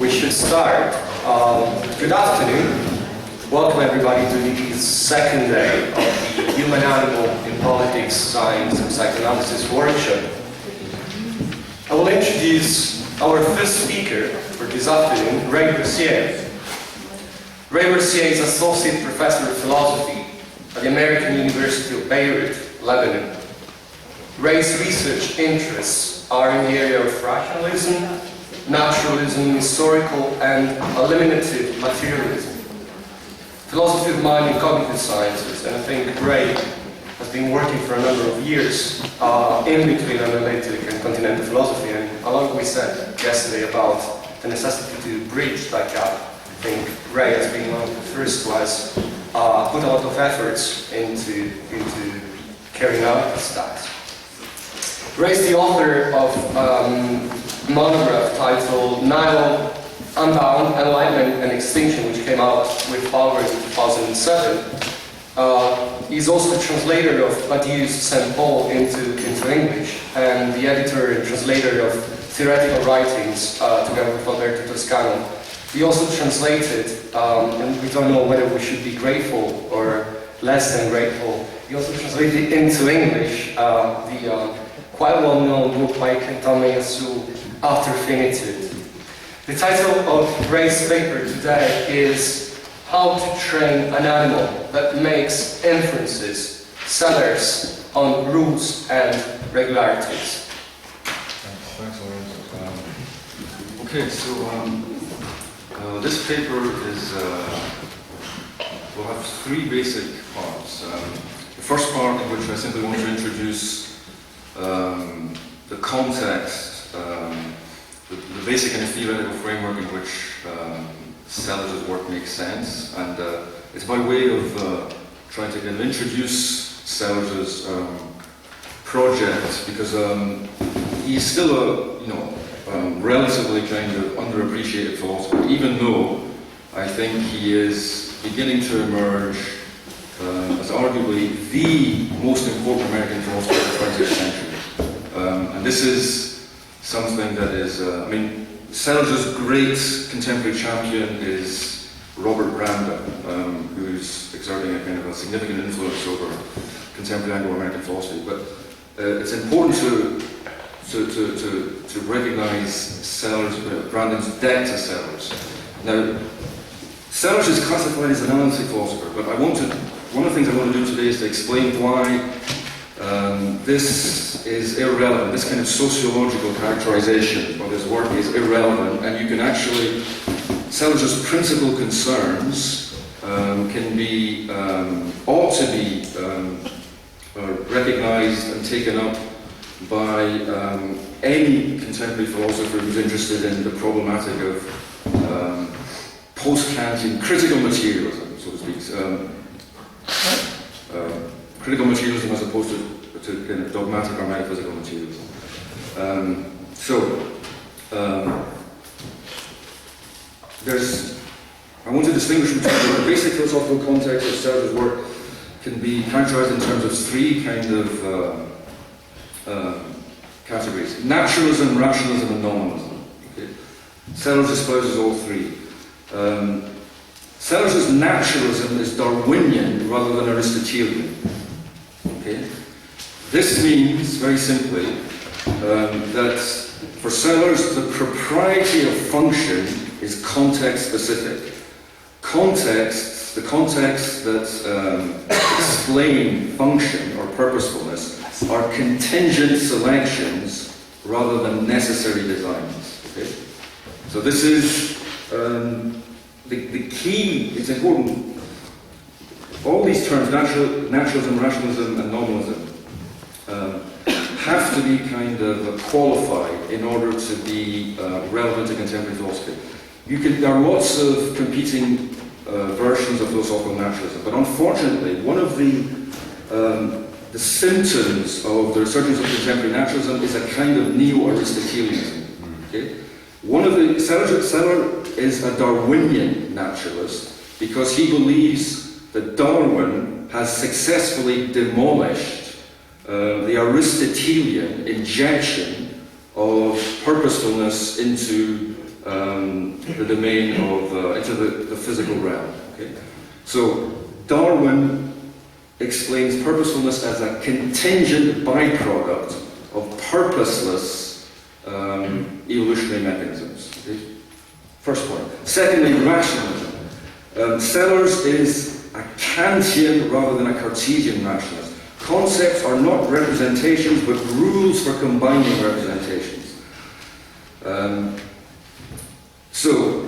We should start. Good afternoon. Welcome everybody to the second day of the Human Animal in Politics, Science and Psychoanalysis workshop. I will introduce our first speaker for this afternoon, Ray Brassier. Ray Brassier is Associate Professor of Philosophy at the American University of Beirut, Lebanon. Ray's research interests are in the area of rationalism, naturalism, historical and eliminative materialism, philosophy of mind and cognitive sciences, and I think Ray has been working for a number of years in between analytic and continental philosophy, and along we said yesterday about the necessity to bridge that gap. I think Ray has been one of the first who has put a lot of efforts into carrying out this task. Ray is the author of monograph titled Nihil, Unbound, Enlightenment and Extinction, which came out with Dolar in 2007. He's also the translator of Badiou's St. Paul into English, and the editor and translator of theoretical writings together with Alberto Toscano. He also translated, and we don't know whether we should be grateful or less than grateful, he also translated into English the quite well-known book by Kentame Yasu, After Finitude. The title of Ray's paper today is How to Train an Animal That Makes Inferences, Sellars on Rules and Regularities. Thanks, Lorenzo. Okay, so this paper is will have three basic parts. The first part, in which I simply want to introduce the context, the basic and theoretical framework in which Sellars' work makes sense, and it's by way of trying to kind of introduce Sellars' project, because he's still a relatively kind of underappreciated philosopher, even though I think he is beginning to emerge as arguably the most important American philosopher of the 20th century. And this is something that is, Sellars' great contemporary champion is Robert Randa, who's exerting a kind of a significant influence over contemporary Anglo-American philosophy. But it's important to recognize Sellars, Randa's debt to Sellars. Now, Sellars is classified as an analytic philosopher, but one of the things I want to do today is to explain why this is irrelevant. This kind of sociological characterization of his work is irrelevant, and you can actually, Sellars' principal concerns can be, ought to be recognized and taken up by any contemporary philosopher who's interested in the problematic of post-Kantian critical materialism, so to speak. Critical materialism as opposed to kind of dogmatic or metaphysical materialism. I want to distinguish between the basic philosophical context of Sellars' work can be characterized in terms of three kind of categories: naturalism, rationalism, and nominalism. Okay? Sellars espouses all three. Sellars' naturalism is Darwinian rather than Aristotelian. Okay? This means, very simply, that for Sellars, the propriety of function is context-specific. The contexts that explain function or purposefulness are contingent selections rather than necessary designs. Okay? So this is the key. It's important. All these terms, naturalism, rationalism, and nominalism, have to be kind of qualified in order to be relevant to contemporary philosophy. There are lots of competing versions of philosophical naturalism, but unfortunately, one of the symptoms of the resurgence of contemporary naturalism is a kind of neo-Aristotelianism. Okay? Sellars is a Darwinian naturalist because he believes that Darwin has successfully demolished the Aristotelian injection of purposefulness into the domain of, into the physical realm. Okay? So Darwin explains purposefulness as a contingent byproduct of purposeless evolutionary mechanisms. Okay? First point. Secondly, rationalism. Sellars is a Kantian rather than a Cartesian rationalist. Concepts are not representations, but rules for combining representations. So,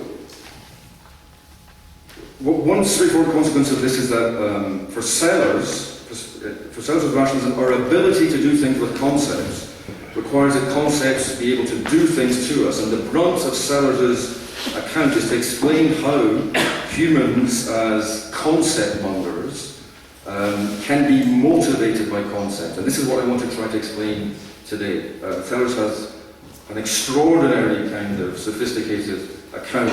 one straightforward consequence of this is that for Sellars of rationalism, our ability to do things with concepts requires that concepts be able to do things to us. And the brunt of Sellars' account is to explain how humans as concept mongers can be motivated by concepts. And this is what I want to try to explain today. Sellars has an extraordinary kind of sophisticated account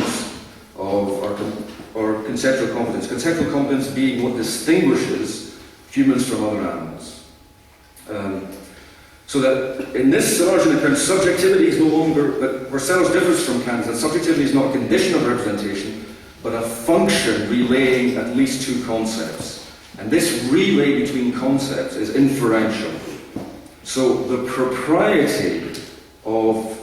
of our conceptual competence. Conceptual competence being what distinguishes humans from other animals. So that in this Sellarsian account, subjectivity is no longer, where Sellars differs from Kant, that subjectivity is not a condition of representation, but a function relaying at least two concepts. And this relay between concepts is inferential. So the propriety of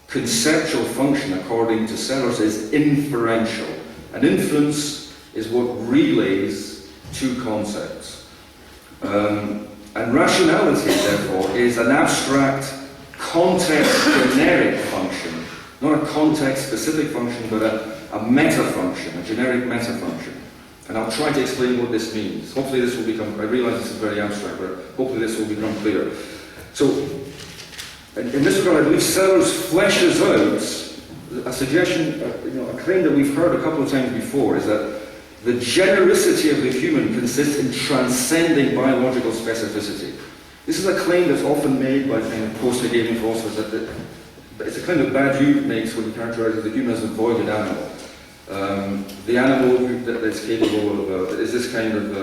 conceptual function, according to Sellars, is inferential. And inference is what relays two concepts. And rationality, therefore, is an abstract, context-generic function, not a context-specific function, but a meta-function, a generic meta-function. And I'll try to explain what this means. Hopefully this will become, I realize this is very abstract, but hopefully this will become clear. So, in this regard, I believe Sellars fleshes out a suggestion, a claim that we've heard a couple of times before, is that the genericity of the human consists in transcending biological specificity. This is a claim that's often made by kind of post-Hegelian philosophers, that it's a kind of bad view makes when he characterizes the human as a voided animal. The animal that's capable of, is this kind of,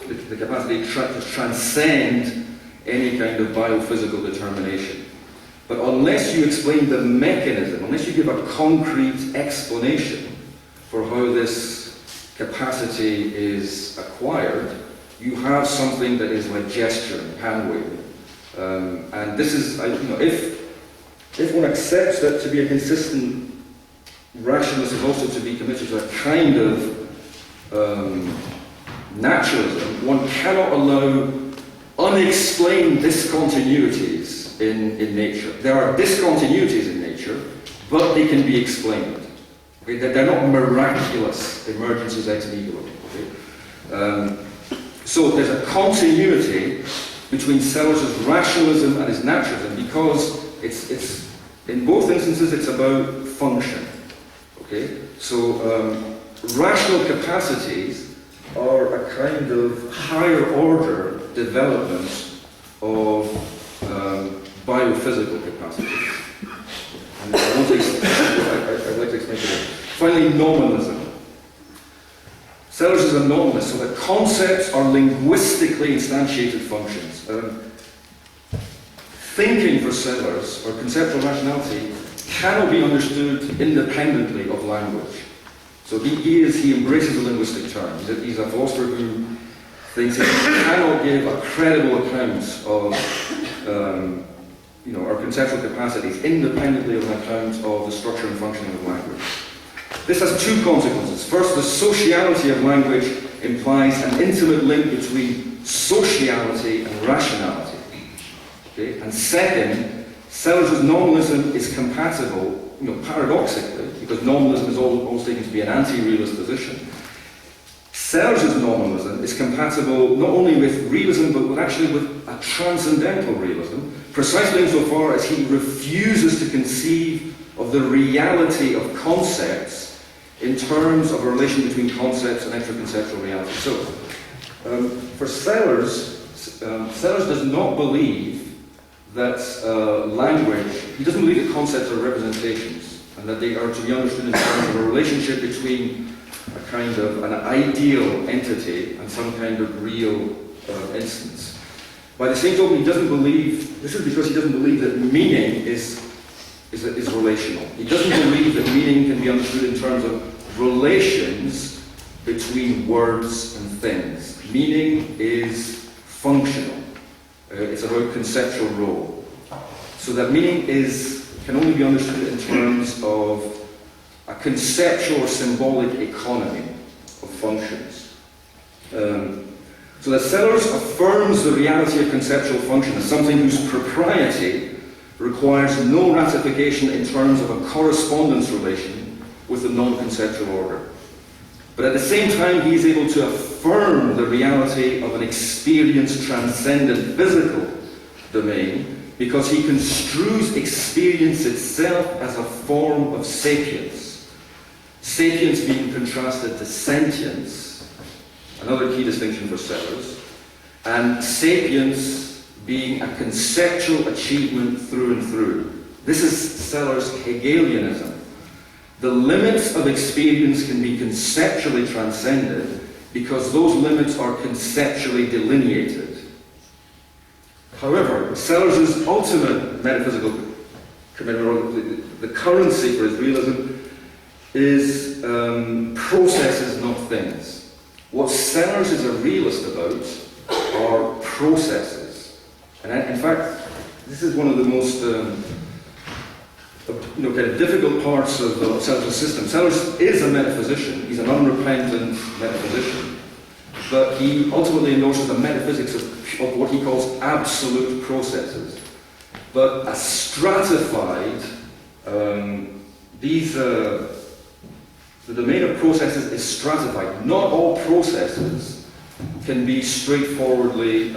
the capacity to transcend any kind of biophysical determination. But unless you explain the mechanism, unless you give a concrete explanation for how this capacity is acquired, you have something that is like gesturing, hand-waving. And this is, if one accepts that to be a consistent rationalist is also to be committed to a kind of naturalism, one cannot allow unexplained discontinuities in nature. There are discontinuities in nature, but they can be explained. Okay? They're not miraculous emergences ex nihilo. Okay? So there's a continuity between Sellars' rationalism and his naturalism because it's in both instances it's about function. Okay? So rational capacities are a kind of higher order development of biophysical capacities. And I'd like to explain today. Finally, nominalism. Sellars is a nominalist, so that concepts are linguistically instantiated functions. Thinking for Sellars, or conceptual rationality, cannot be understood independently of language. So he embraces the linguistic term. He's a philosopher who thinks he cannot give a credible account of our conceptual capacities independently of an account of the structure and functioning of language. This has two consequences. First, the sociality of language implies an intimate link between sociality and rationality. Okay? And second, Sellars' nominalism is compatible, paradoxically, because nominalism is always taken to be an anti-realist position. Sellars' nominalism is compatible not only with realism, but actually with a transcendental realism, precisely insofar as he refuses to conceive of the reality of concepts in terms of a relation between concepts and extra-conceptual reality. So, for Sellars, Sellars does not believe that language, he doesn't believe that concepts are representations, and that they are to be understood in terms of a relationship between a kind of an ideal entity and some kind of real instance. By the same token, he doesn't believe, this is because he doesn't believe that meaning is is relational. He doesn't believe that meaning can be understood in terms of relations between words and things. Meaning is functional. It's about conceptual role. So that meaning can only be understood in terms of a conceptual or symbolic economy of functions. So that Sellars affirms the reality of conceptual function as something whose propriety requires no ratification in terms of a correspondence relation with the non-conceptual order. But at the same time, he is able to affirm the reality of an experience-transcendent physical domain because he construes experience itself as a form of sapience. Sapience being contrasted to sentience, another key distinction for Sellars, and sapience being a conceptual achievement through and through. This is Sellars' Hegelianism. The limits of experience can be conceptually transcended because those limits are conceptually delineated. However, Sellars' ultimate metaphysical commitment, the currency for his realism, is processes, not things. What Sellars is a realist about are processes. And in fact, this is one of the most kind of difficult parts of Sellars' system. Sellars is a metaphysician. He's an unrepentant metaphysician. But he ultimately endorses a metaphysics of what he calls absolute processes. But a stratified, the domain of processes is stratified. Not all processes can be straightforwardly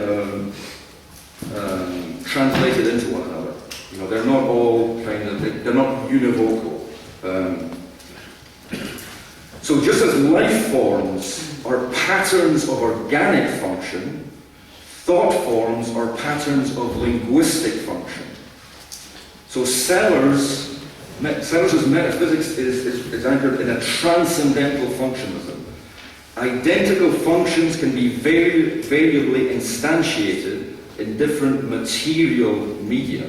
translated into one another. They're not all they're not univocal. So just as life forms are patterns of organic function, thought forms are patterns of linguistic function. So Sellars' metaphysics is anchored in a transcendental functionalism. Identical functions can be variably instantiated in different material media.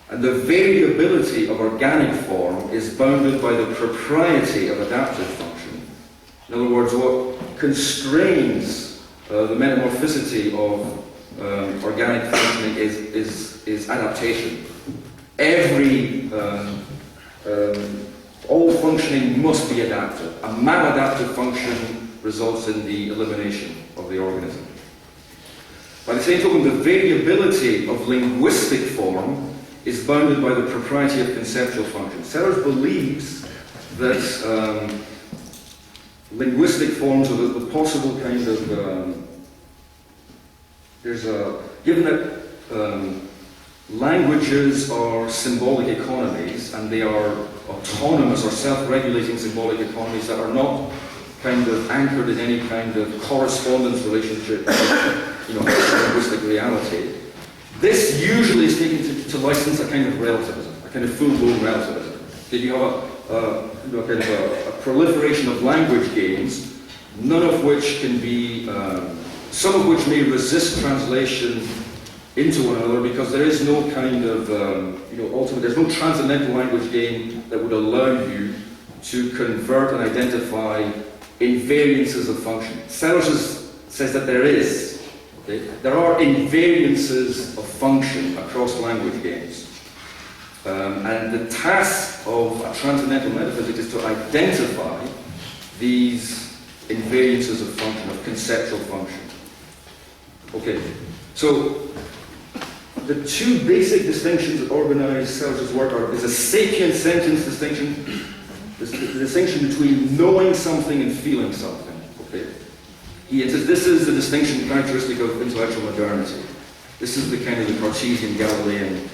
And the variability of organic form is bounded by the propriety of adaptive function. In other words, what constrains the metamorphicity of organic functioning is adaptation. All functioning must be adaptive. A maladaptive function results in the elimination of the organism. By the same token, the variability of linguistic form is bounded by the propriety of conceptual function. Sellars believes that linguistic forms are the possible kind of... given that languages are symbolic economies, and they are autonomous or self-regulating symbolic economies that are not kind of anchored in any kind of correspondence relationship with, linguistic reality. This usually is taken to license a kind of relativism, a kind of full-blown relativism. Did you have a proliferation of language games, none of which can be, some of which may resist translation into one another because there is no kind of, there's no transcendental language game that would allow you to convert and identify invariances of function. Sellars says that there is. Okay? There are invariances of function across language games. And the task of a transcendental metaphysics is to identify these invariances of function, of conceptual function. Okay, so the two basic distinctions that organize Sellars' work is a sapient sentence distinction, the distinction between knowing something and feeling something. Okay, he says this is the distinction characteristic of intellectual modernity. This is the kind of the Cartesian Galilean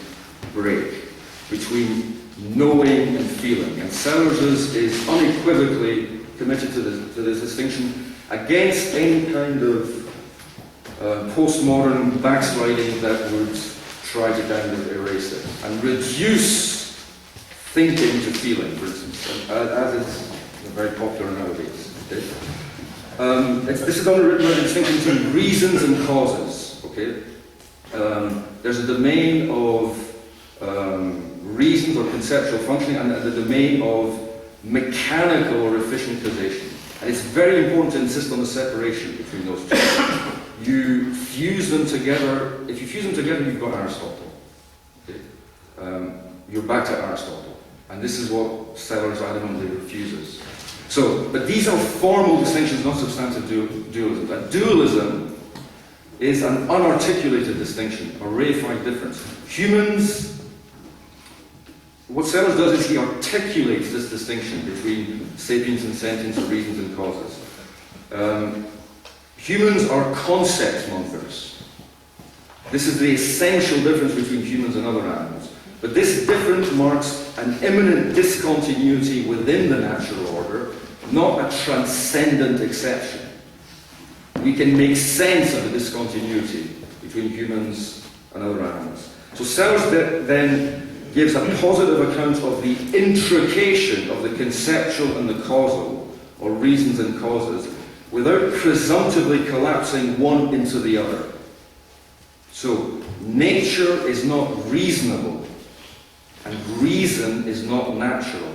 break between knowing and feeling. And Sellars is unequivocally committed to this distinction against any kind of postmodern backsliding that would try to kind of erase it and reduce thinking to feeling, for instance, as is very popular nowadays. Okay? This is underwritten by the distinction between reasons and causes. Okay, there's a domain of reasons or conceptual functioning and the domain of mechanical or efficient causation. And it's very important to insist on the separation between those two. You fuse them together. If you fuse them together, you've got Aristotle. Okay? You're back to Aristotle. And this is what Sellars adamantly refuses. So, but these are formal distinctions, not substantive dualism. And dualism is an unarticulated distinction, a reified difference. Humans, what Sellars does is he articulates this distinction between sapience and sentience, or reasons and causes. Humans are concept mongers. This is the essential difference between humans and other animals. But this difference marks an imminent discontinuity within the natural order, not a transcendent exception. We can make sense of the discontinuity between humans and other animals. So Sellars then gives a positive account of the intrication of the conceptual and the causal, or reasons and causes, without presumptively collapsing one into the other. So, nature is not reasonable, and reason is not natural.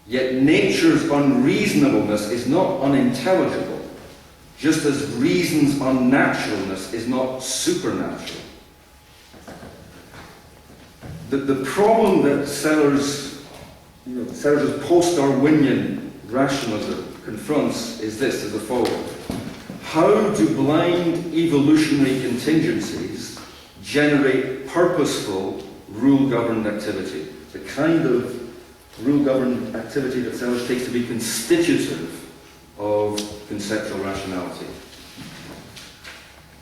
Yet nature's unreasonableness is not unintelligible, just as reason's unnaturalness is not supernatural. The problem that Sellars' post-Darwinian rationalism confronts is the following. How do blind evolutionary contingencies generate purposeful rule-governed activity? The kind of rule-governed activity that Sellars takes to be constitutive of conceptual rationality.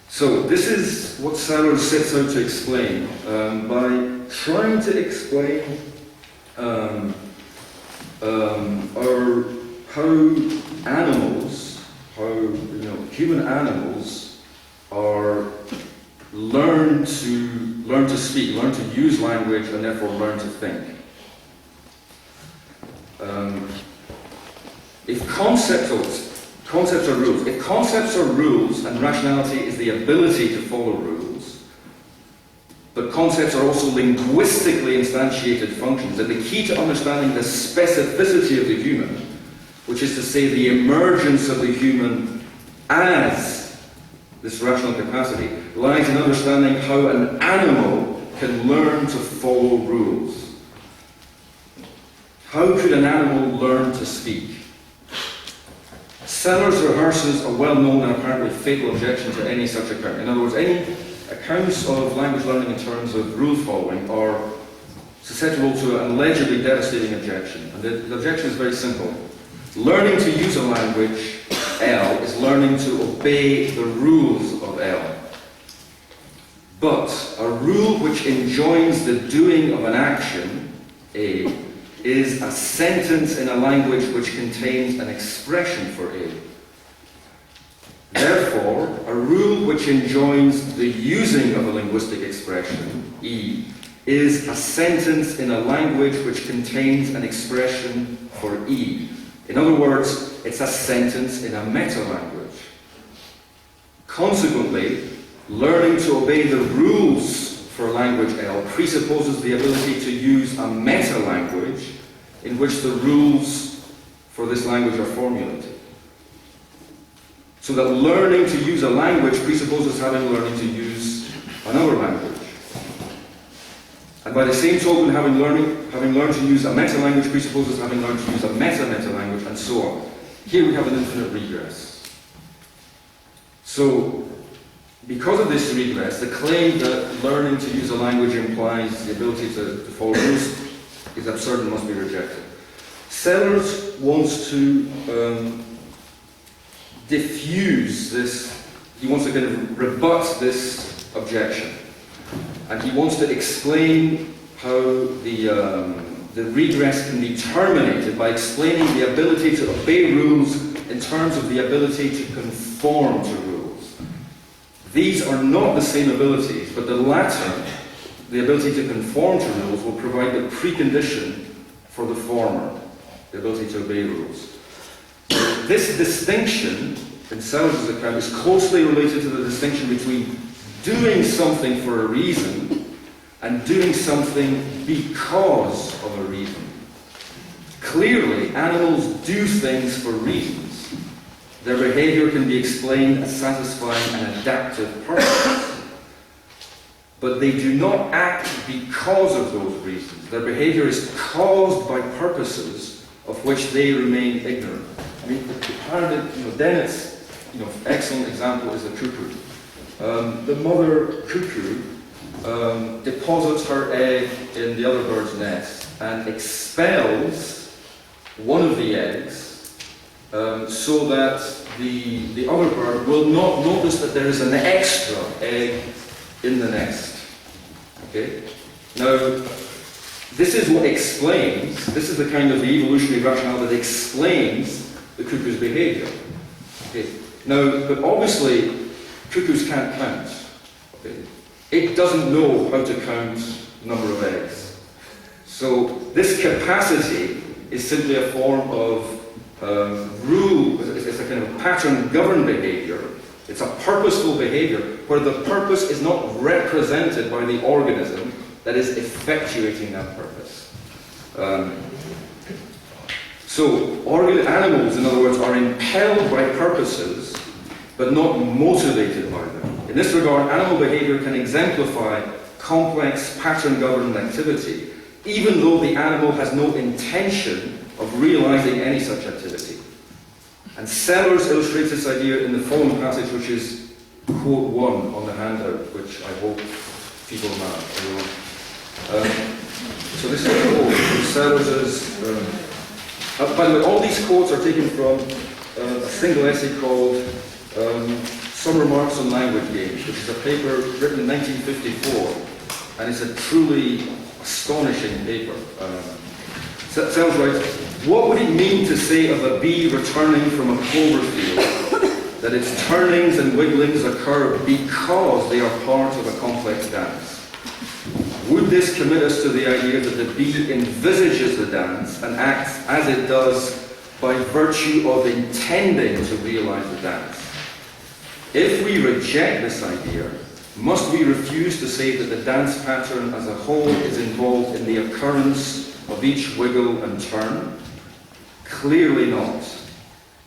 So this is what Sellars sets out to explain by trying to explain how human animals are learn to speak, learn to use language, and therefore learn to think. If concepts are rules, if concepts are rules and rationality is the ability to follow rules, but concepts are also linguistically instantiated functions, and the key to understanding the specificity of the human, which is to say the emergence of the human as this rational capacity, lies in understanding how an animal can learn to follow rules. How could an animal learn to speak? Sellars rehearses a well-known and apparently fatal objection to any such account. In other words, any accounts of language learning in terms of rule following are susceptible to an allegedly devastating objection. And the objection is very simple. Learning to use a language, L, is learning to obey the rules of L. But a rule which enjoins the doing of an action, A, is a sentence in a language which contains an expression for A. Therefore, a rule which enjoins the using of a linguistic expression, E, is a sentence in a language which contains an expression for E. In other words, it's a sentence in a meta-language. Consequently, learning to obey the rules for language L presupposes the ability to use a meta-language in which the rules for this language are formulated. So that learning to use a language presupposes having learning to use another language. And by the same token, having learned to use a meta-language presupposes having learned to use a meta-meta-language, and so on. Here we have an infinite regress. So, because of this regress, the claim that learning to use a language implies the ability to follow rules is absurd and must be rejected. Sellars wants to diffuse this, he wants to kind of rebut this objection. And he wants to explain how the regress can be terminated by explaining the ability to obey rules in terms of the ability to conform to rules. These are not the same abilities, but the latter, the ability to conform to rules, will provide the precondition for the former, the ability to obey rules. This distinction, in Sellars' account, is closely related to the distinction between doing something for a reason and doing something because of a reason. Clearly, animals do things for reasons. Their behavior can be explained as satisfying an adaptive purpose. But they do not act because of those reasons. Their behavior is caused by purposes of which they remain ignorant. I mean, the paradigm, then it's, excellent example is the cuckoo. The mother cuckoo deposits her egg in the other bird's nest and expels one of the eggs so that the other bird will not notice that there is an extra egg in the nest. Okay? Now, this is what explains, this is the kind of the evolutionary rationale that explains the cuckoo's behavior. Okay? Now, but obviously, cuckoos can't count. Okay? It doesn't know how to count the number of eggs. So, this capacity is simply a form of rule, it's a kind of pattern-governed behavior. It's a purposeful behavior where the purpose is not represented by the organism that is effectuating that purpose. So, animals, in other words, are impelled by purposes but not motivated by them. In this regard, animal behavior can exemplify complex pattern-governed activity, even though the animal has no intention of realizing any such activity. And Sellars illustrates this idea in the following passage, which is quote 1 on the handout, which I hope people have. So this is a quote from Sellars'. By the way, all these quotes are taken from a single essay called Some Remarks on Language Games, which is a paper written in 1954, and it's a truly astonishing paper. Sellars writes, what would it mean to say of a bee returning from a clover field that its turnings and wigglings occur because they are part of a complex dance? Would this commit us to the idea that the bee envisages the dance and acts as it does by virtue of intending to realize the dance? If we reject this idea, must we refuse to say that the dance pattern as a whole is involved in the occurrence of each wiggle and turn? Clearly not.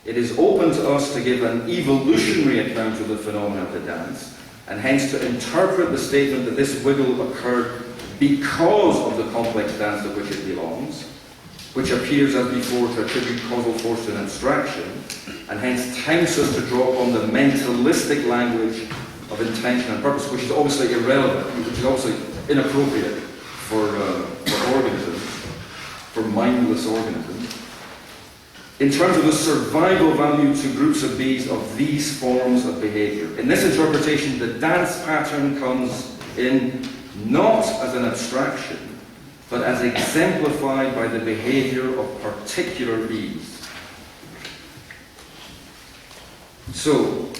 It is open to us to give an evolutionary account of the phenomena of the dance, and hence to interpret the statement that this wiggle occurred because of the complex dance to which it belongs, which appears as before to attribute causal force to an abstraction, and hence tempts us to draw upon the mentalistic language of intention and purpose, which is obviously irrelevant, which is obviously inappropriate for organisms, for mindless organisms. In terms of the survival value to groups of bees of these forms of behavior. In this interpretation, the dance pattern comes in not as an abstraction, but as exemplified by the behavior of particular bees. So,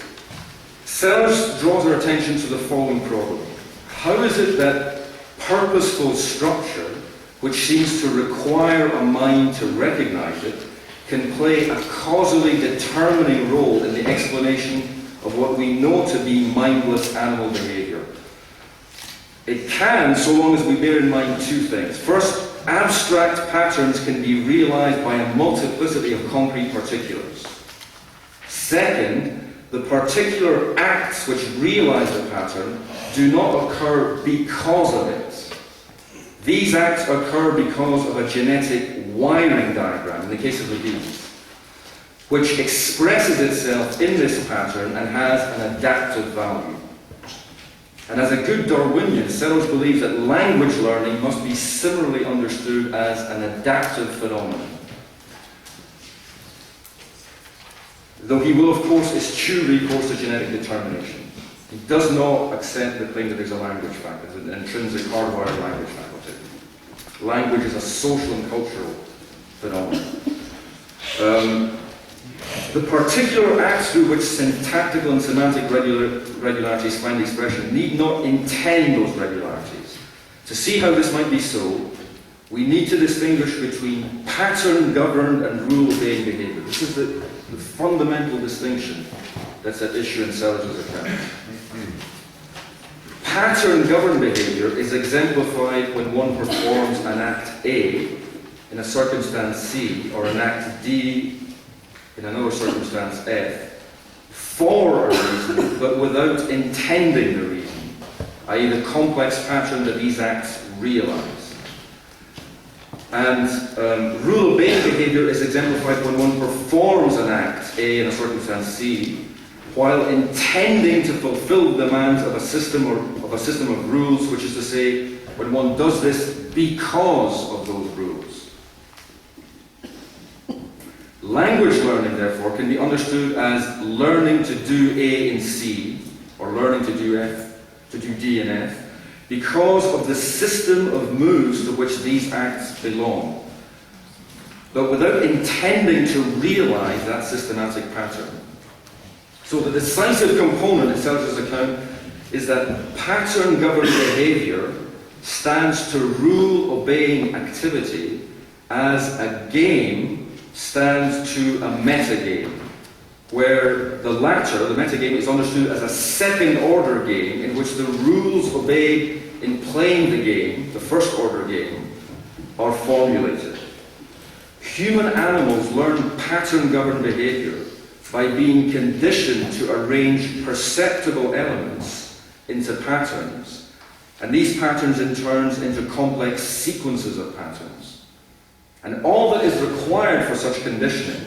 Sellars draws our attention to the following problem. How is it that purposeful structure, which seems to require a mind to recognize it, can play a causally determining role in the explanation of what we know to be mindless animal behavior? It can, so long as we bear in mind two things. First, abstract patterns can be realized by a multiplicity of concrete particulars. Second, the particular acts which realize the pattern do not occur because of it. These acts occur because of a genetic wiring diagram, in the case of the bees, which expresses itself in this pattern and has an adaptive value. And as a good Darwinian, Sellars believes that language learning must be similarly understood as an adaptive phenomenon. Though he will, of course, eschew recourse to genetic determination. He does not accept the claim that there's a language faculty, an intrinsic hardwired language faculty. Language is a social and cultural phenomenon. The particular acts through which syntactical and semantic regularities find expression need not intend those regularities. To see how this might be so, we need to distinguish between pattern-governed and rule-obeying behavior. This is the fundamental distinction that's at issue in Sellars' account. pattern-governed behavior is exemplified when one performs an act A in a circumstance C, or an act D in another circumstance F, for a reason, but without intending the reason, i.e. the complex pattern that these acts realize. And rule-obeying behavior is exemplified when one performs an act A in a circumstance C, while intending to fulfill the demands of a system of rules, which is to say, when one does this because of those rules. Language learning, therefore, can be understood as learning to do A in C, or learning to do D in F, because of the system of moves to which these acts belong, but without intending to realize that systematic pattern. So the decisive component in Sellars' account is that pattern-governed behavior stands to rule-obeying activity as a game stands to a metagame, where the latter, the metagame, is understood as a second-order game in which the rules obeyed in playing the game, the first-order game, are formulated. Human animals learn pattern-governed behavior by being conditioned to arrange perceptible elements into patterns, and these patterns in turn into complex sequences of patterns. And all that is required for such conditioning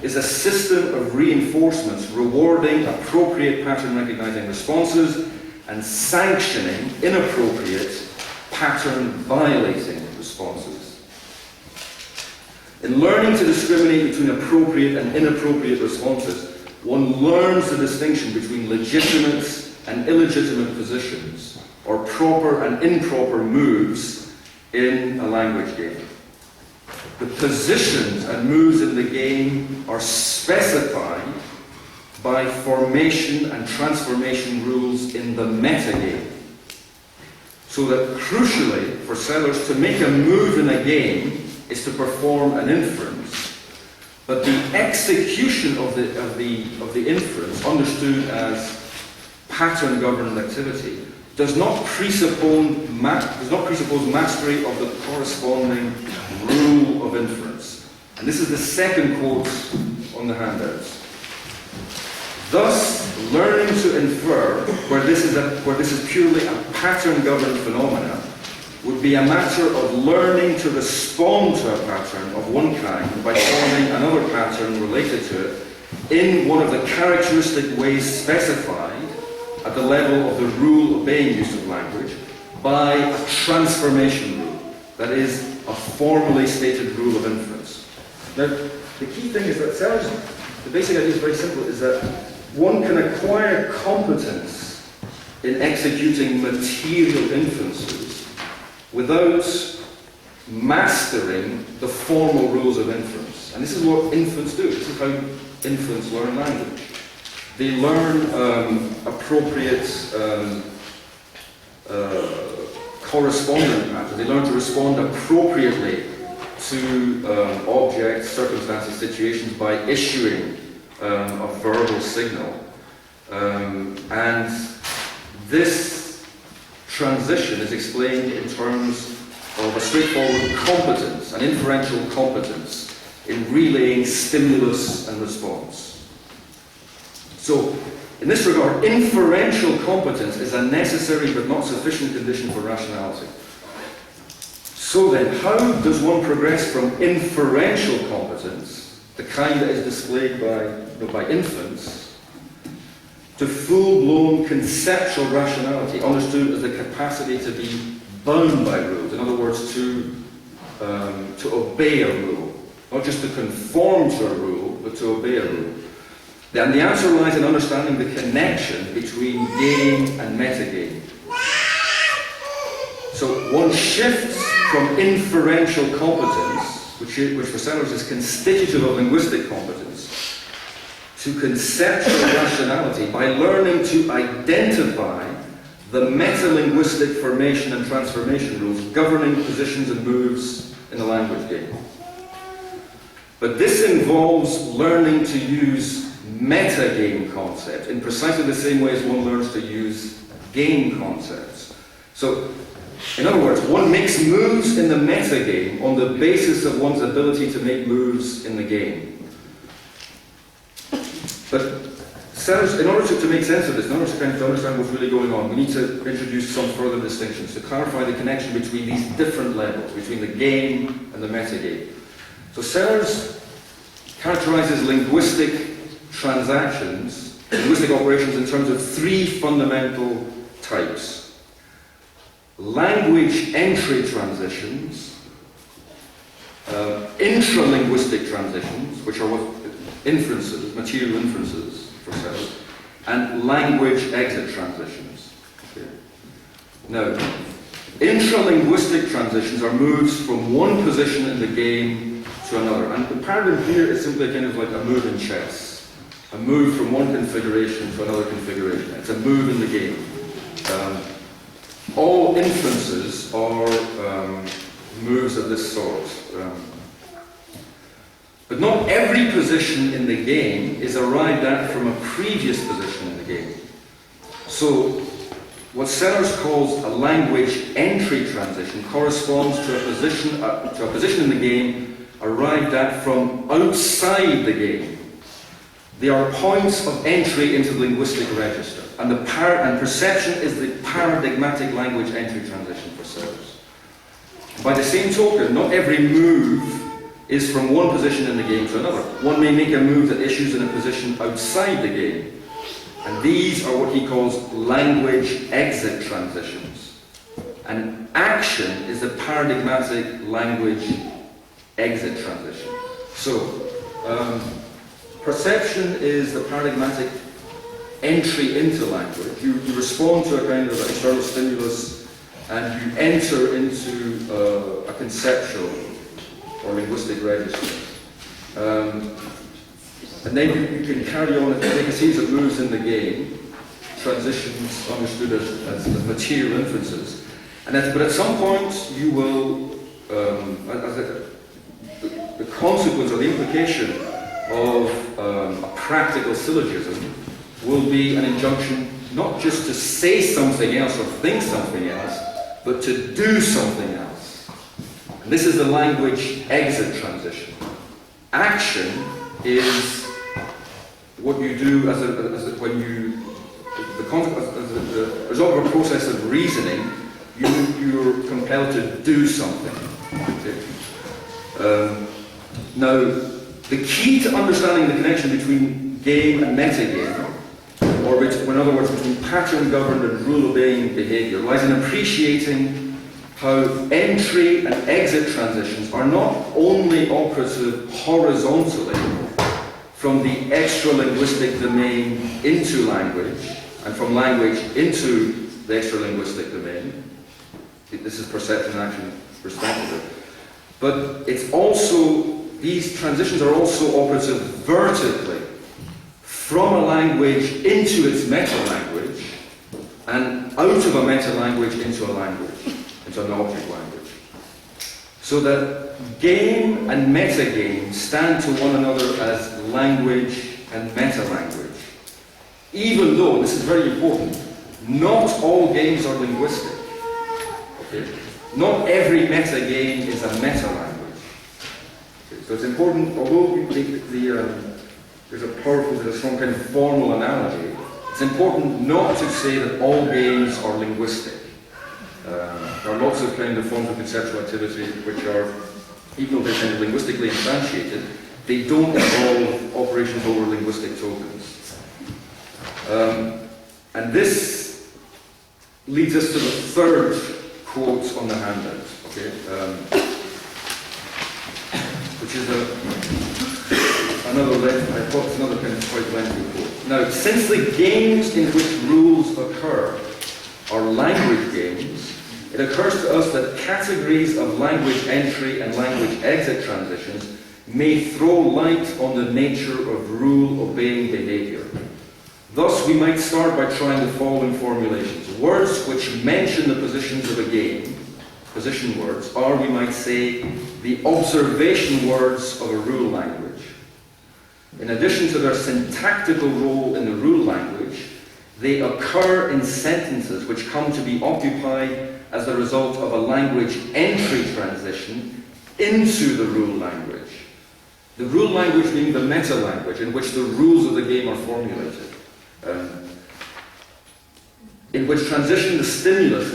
is a system of reinforcements rewarding appropriate pattern-recognizing responses and sanctioning inappropriate pattern-violating responses. In learning to discriminate between appropriate and inappropriate responses, one learns the distinction between legitimate and illegitimate positions, or proper and improper moves in a language game. The positions and moves in the game are specified by formation and transformation rules in the metagame. So that crucially, for Sellars, to make a move in a game is to perform an inference, but the execution of the inference, understood as pattern-governed activity, does not presuppose mastery of the corresponding rule of inference. And this is the second quote on the handouts. Thus, learning to infer, where this is purely a pattern-governed phenomena, would be a matter of learning to respond to a pattern of one kind by forming another pattern related to it in one of the characteristic ways specified at the level of the rule-obeying use of language by a transformation rule, that is, a formally stated rule of inference. Now, the key thing is that Sellars, the basic idea is very simple, is that one can acquire competence in executing material inferences without mastering the formal rules of inference. And this is what infants do. This is how infants learn language. They learn appropriate correspondent patterns. They learn to respond appropriately to objects, circumstances, situations by issuing a verbal signal. And this transition is explained in terms of a straightforward competence, an inferential competence in relaying stimulus and response. So, in this regard, inferential competence is a necessary but not sufficient condition for rationality. So then, how does one progress from inferential competence, the kind that is displayed by infants, to full-blown conceptual rationality, understood as the capacity to be bound by rules? In other words, to obey a rule, not just to conform to a rule, but to obey a rule. And the answer lies in understanding the connection between game and metagame. So one shifts from inferential competence, which for Sellars is constitutive of linguistic competence, to conceptual rationality by learning to identify the metalinguistic formation and transformation rules governing positions and moves in the language game. But this involves learning to use metagame concept in precisely the same way as one learns to use game concepts. So, in other words, one makes moves in the metagame on the basis of one's ability to make moves in the game. But Sellars, in order to make sense of this, in order to kind of understand what's really going on, we need to introduce some further distinctions to clarify the connection between these different levels, between the game and the metagame. So Sellars characterizes linguistic transactions, linguistic operations in terms of three fundamental types. Language entry transitions, intralinguistic transitions, which are what inferences, material inferences for Sellars, and language exit transitions. Okay. Now, intralinguistic transitions are moves from one position in the game to another, and the paradigm here is simply kind of like a move in chess, a move from one configuration to another configuration. It's a move in the game. All inferences are moves of this sort. But not every position in the game is arrived at from a previous position in the game. So, what Sellars calls a language entry transition corresponds to a position in the game arrived at from outside the game. They are points of entry into the linguistic register, and perception is the paradigmatic language entry transition for Sellars. By the same token, not every move is from one position in the game to another. One may make a move that issues in a position outside the game, and these are what he calls language exit transitions. And action is the paradigmatic language exit transition. So, perception is the paradigmatic entry into language. You respond to a kind of external stimulus and you enter into a conceptual or linguistic register. And then you can carry on and make a series of moves in the game, transitions understood as material inferences. But at some point you will, the consequence or the implication of a practical syllogism will be an injunction not just to say something else or think something else, but to do something else. And this is the language exit transition. Action is what you do as a result of a process of reasoning. You're compelled to do something. Okay? Now, the key to understanding the connection between game and metagame, or in other words, between pattern-governed and rule-obeying behavior, lies in appreciating how entry and exit transitions are not only operative horizontally from the extra-linguistic domain into language, and from language into the extra-linguistic domain. This is perception, action, respectively. But it's also, these transitions are also operative vertically from a language into its meta-language and out of a meta-language into a language, into an object language. So that game and metagame stand to one another as language and meta-language. Even though, this is very important, not all games are linguistic. Okay? Not every metagame is a meta-language. Okay? So it's important, although there's a strong kind of formal analogy, it's important not to say that all games are linguistic. There are lots of kind of forms of conceptual activity which are, even though they're kind of linguistically instantiated, they don't involve operations over linguistic tokens. And this leads us to the third quote on the handout, okay? Which is another kind of quite lengthy quote. Now, since the games in which rules occur are language games, it occurs to us that categories of language entry and language exit transitions may throw light on the nature of rule-obeying behavior. Thus, we might start by trying the following formulations. Words which mention the positions of a game, position words, are, we might say, the observation words of a rule language. In addition to their syntactical role in the rule language, they occur in sentences which come to be occupied as the result of a language entry transition into the rule language. The rule language being the meta-language in which the rules of the game are formulated. In which transition, the stimulus,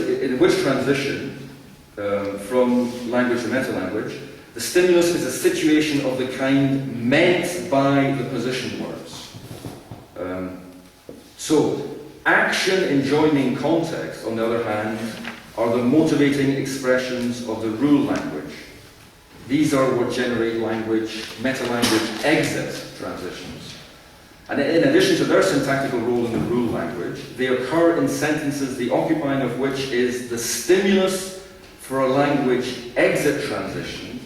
from language to meta-language, the stimulus is a situation of the kind meant by the position words. So, action enjoining context, on the other hand, are the motivating expressions of the rule language. These are what generate language, meta-language exit transitions. And in addition to their syntactical role in the rule language, they occur in sentences the occupying of which is the stimulus for a language exit transition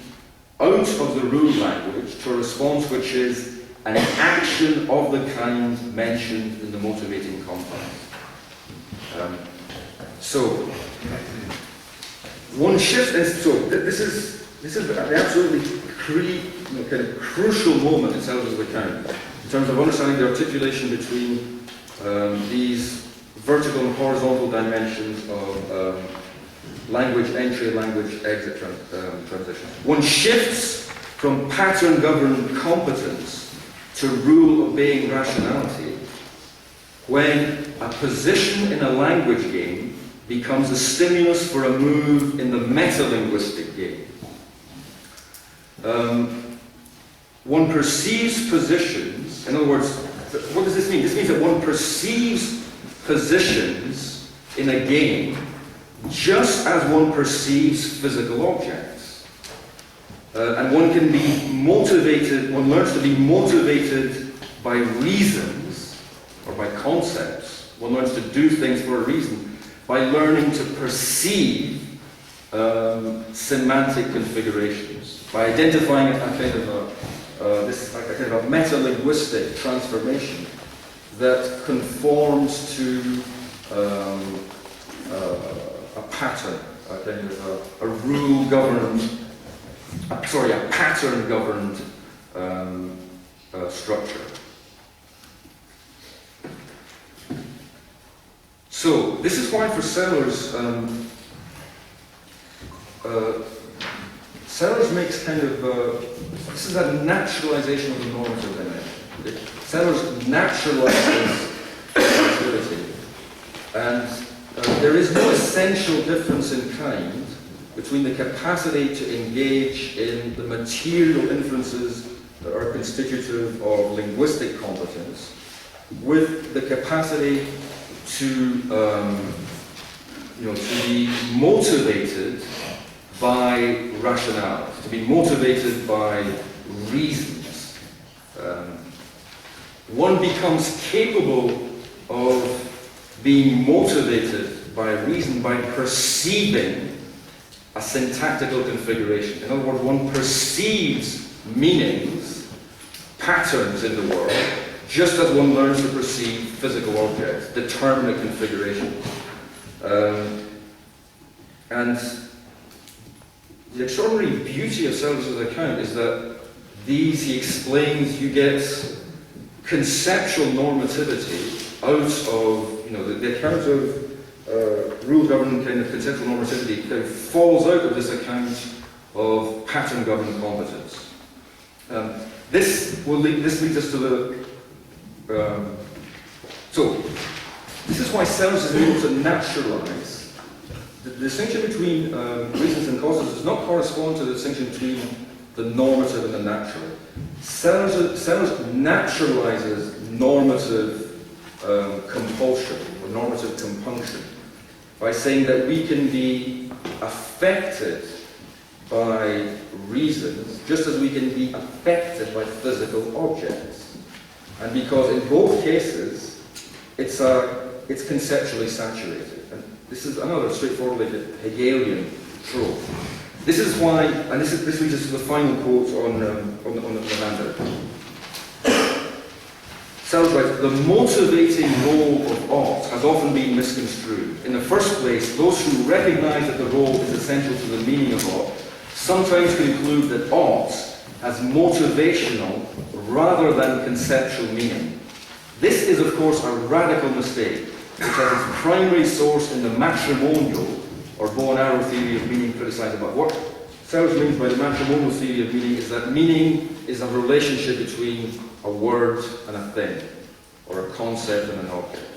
out of the rule language to a response which is an action of the kind mentioned in the motivating compound. One shift, this is an absolutely kind of crucial moment in Sellars' account in terms of understanding the articulation between these vertical and horizontal dimensions of language entry and language exit transition. One shifts from pattern-governed competence to rule-obeying rationality when a position in a language game becomes a stimulus for a move in the metalinguistic game. One perceives positions, in other words, what does this mean? This means that one perceives positions in a game just as one perceives physical objects. And one can be motivated, one learns to be motivated by reasons or by concepts. One learns to do things for a reason by learning to perceive semantic configurations, by identifying a kind of a metalinguistic transformation that conforms to a pattern, a kind of a rule-governed, a pattern-governed structure. So this is why for Sellars, Sellars makes kind of this is a naturalization of the normative dimension. Sellars naturalizes activity, and there is no essential difference in kind between the capacity to engage in the material inferences that are constitutive of linguistic competence with the capacity to be motivated by rationality, to be motivated by reasons. One becomes capable of being motivated by reason by perceiving a syntactical configuration. In other words, one perceives meanings, patterns in the world, just as one learns to perceive physical objects, determinate configuration. And the extraordinary beauty of Sellars' account is that he explains, you get conceptual normativity out of, the account of rule-governed kind of conceptual normativity kind of falls out of this account of pattern-governed competence. This leads us to the so, this is why Sellars is able to naturalize. The distinction between reasons and causes does not correspond to the distinction between the normative and the natural. Sellars naturalizes normative compulsion or normative compunction by saying that we can be affected by reasons just as we can be affected by physical objects. And because in both cases, it's conceptually saturated. And this is another straightforward Hegelian trope. This is why, and this leads us to the final quote on the handout. Sellars writes, the motivating role of ought has often been misconstrued. In the first place, those who recognize that the role is essential to the meaning of ought sometimes conclude that ought has motivational rather than conceptual meaning. This is, of course, a radical mistake, which has its primary source in the matrimonial or bow and arrow theory of meaning criticized above. What Sellars means by the matrimonial theory of meaning is that meaning is a relationship between a word and a thing, or a concept and an object.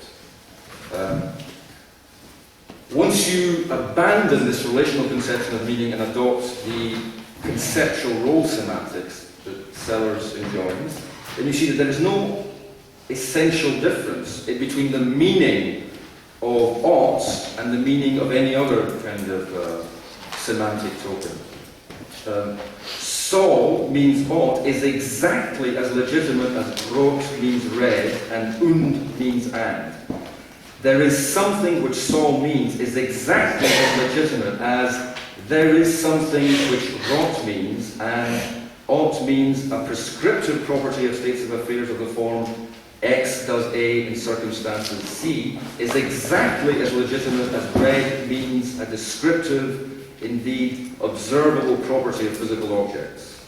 Once you abandon this relational conception of meaning and adopt the conceptual role semantics that Sellars enjoins, then you see that there is no essential difference between the meaning of ought and the meaning of any other kind of semantic token. Saw means ought is exactly as legitimate as rot means read and und means and. There is something which saw means is exactly as legitimate as there is something which rot means and ought means a prescriptive property of states of affairs of the form X does A in circumstances C is exactly as legitimate as read means a descriptive, indeed observable property of physical objects.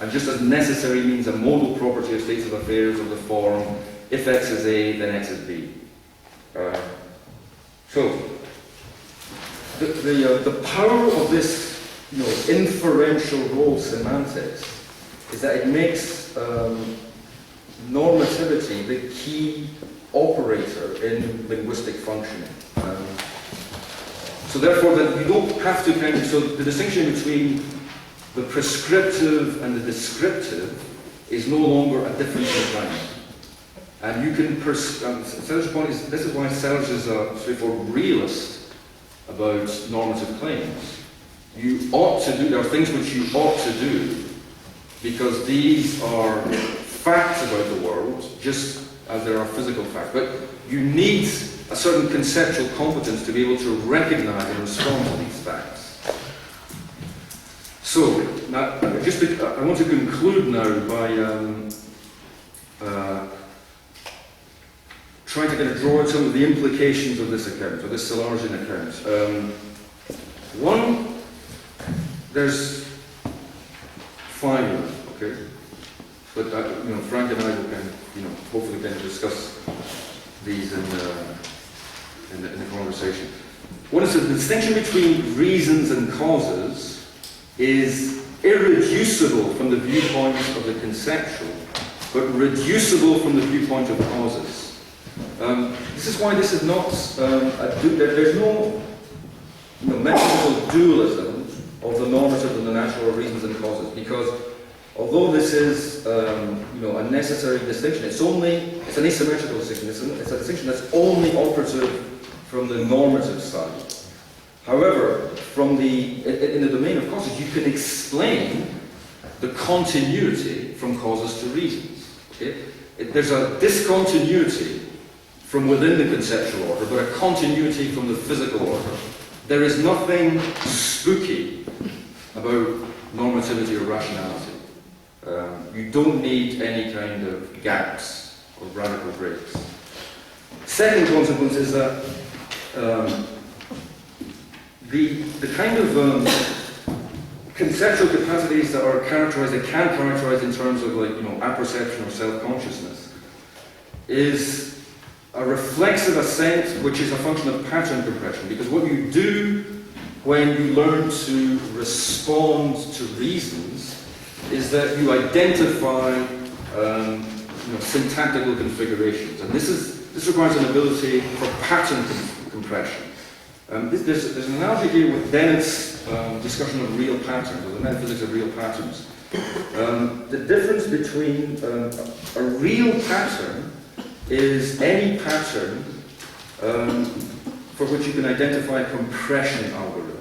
And just as necessary means a modal property of states of affairs of the form if X is A, then X is B. So, the power of this inferential role semantics is that it makes normativity the key operator in linguistic functioning. So therefore, that you don't have to so the distinction between the prescriptive and the descriptive is no longer a difference in kind. And you can, Sellars' point is, this is why Sellars is a straightforward realist about normative claims. You ought to do, there are things which you ought to do, because these are facts about the world, just as there are physical facts. But you need a certain conceptual competence to be able to recognize and respond to these facts. So, now, I want to conclude now by trying to kind of draw out some of the implications of this account, of this Sellarsian account. One, there's 5 of them, okay? But Frank and I will kind of, hopefully kind of discuss these in the conversation. One is the distinction between reasons and causes is irreducible from the viewpoint of the conceptual, but reducible from the viewpoint of causes. This is why this is not there's no mechanical dualism of the normative and the natural of reasons and causes, because although this is a necessary distinction, it's an asymmetrical distinction. It's a distinction that's only operative from the normative side. However, in the domain of causes, you can explain the continuity from causes to reasons. Okay? There's a discontinuity from within the conceptual order, but a continuity from the physical order. There is nothing spooky about normativity or rationality. You don't need any kind of gaps or radical breaks. Second consequence is that the kind of conceptual capacities that are characterized, that can characterize in terms of apperception or self-consciousness, is a reflexive ascent, which is a function of pattern compression. Because what you do when you learn to respond to reasons is that you identify syntactical configurations, and this requires an ability for pattern compression. There's an analogy here with Dennett's discussion of real patterns, or the metaphysics of real patterns. The difference between a real pattern is any pattern for which you can identify a compression algorithm.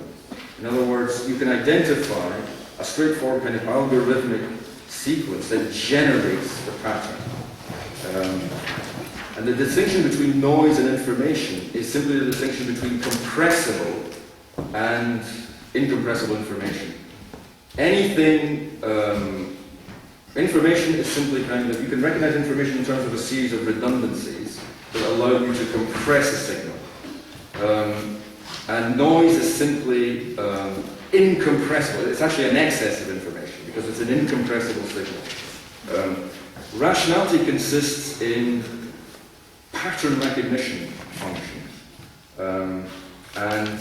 In other words, you can identify a straightforward kind of algorithmic sequence that generates the pattern. And the distinction between noise and information is simply the distinction between compressible and incompressible information. Information is simply you can recognize information in terms of a series of redundancies that allow you to compress a signal. And noise is simply incompressible. It's actually an excess of information because it's an incompressible signal. Rationality consists in pattern recognition function. And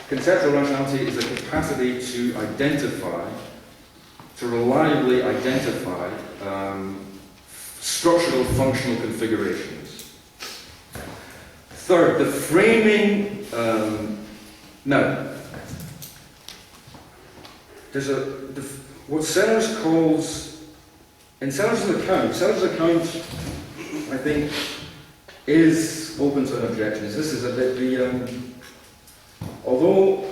conceptual rationality is a capacity to identify, to reliably identify structural functional configurations. Third, the framing, now, there's what Sellars calls, in Sellars' account, I think, is open to an objection. This is a bit although,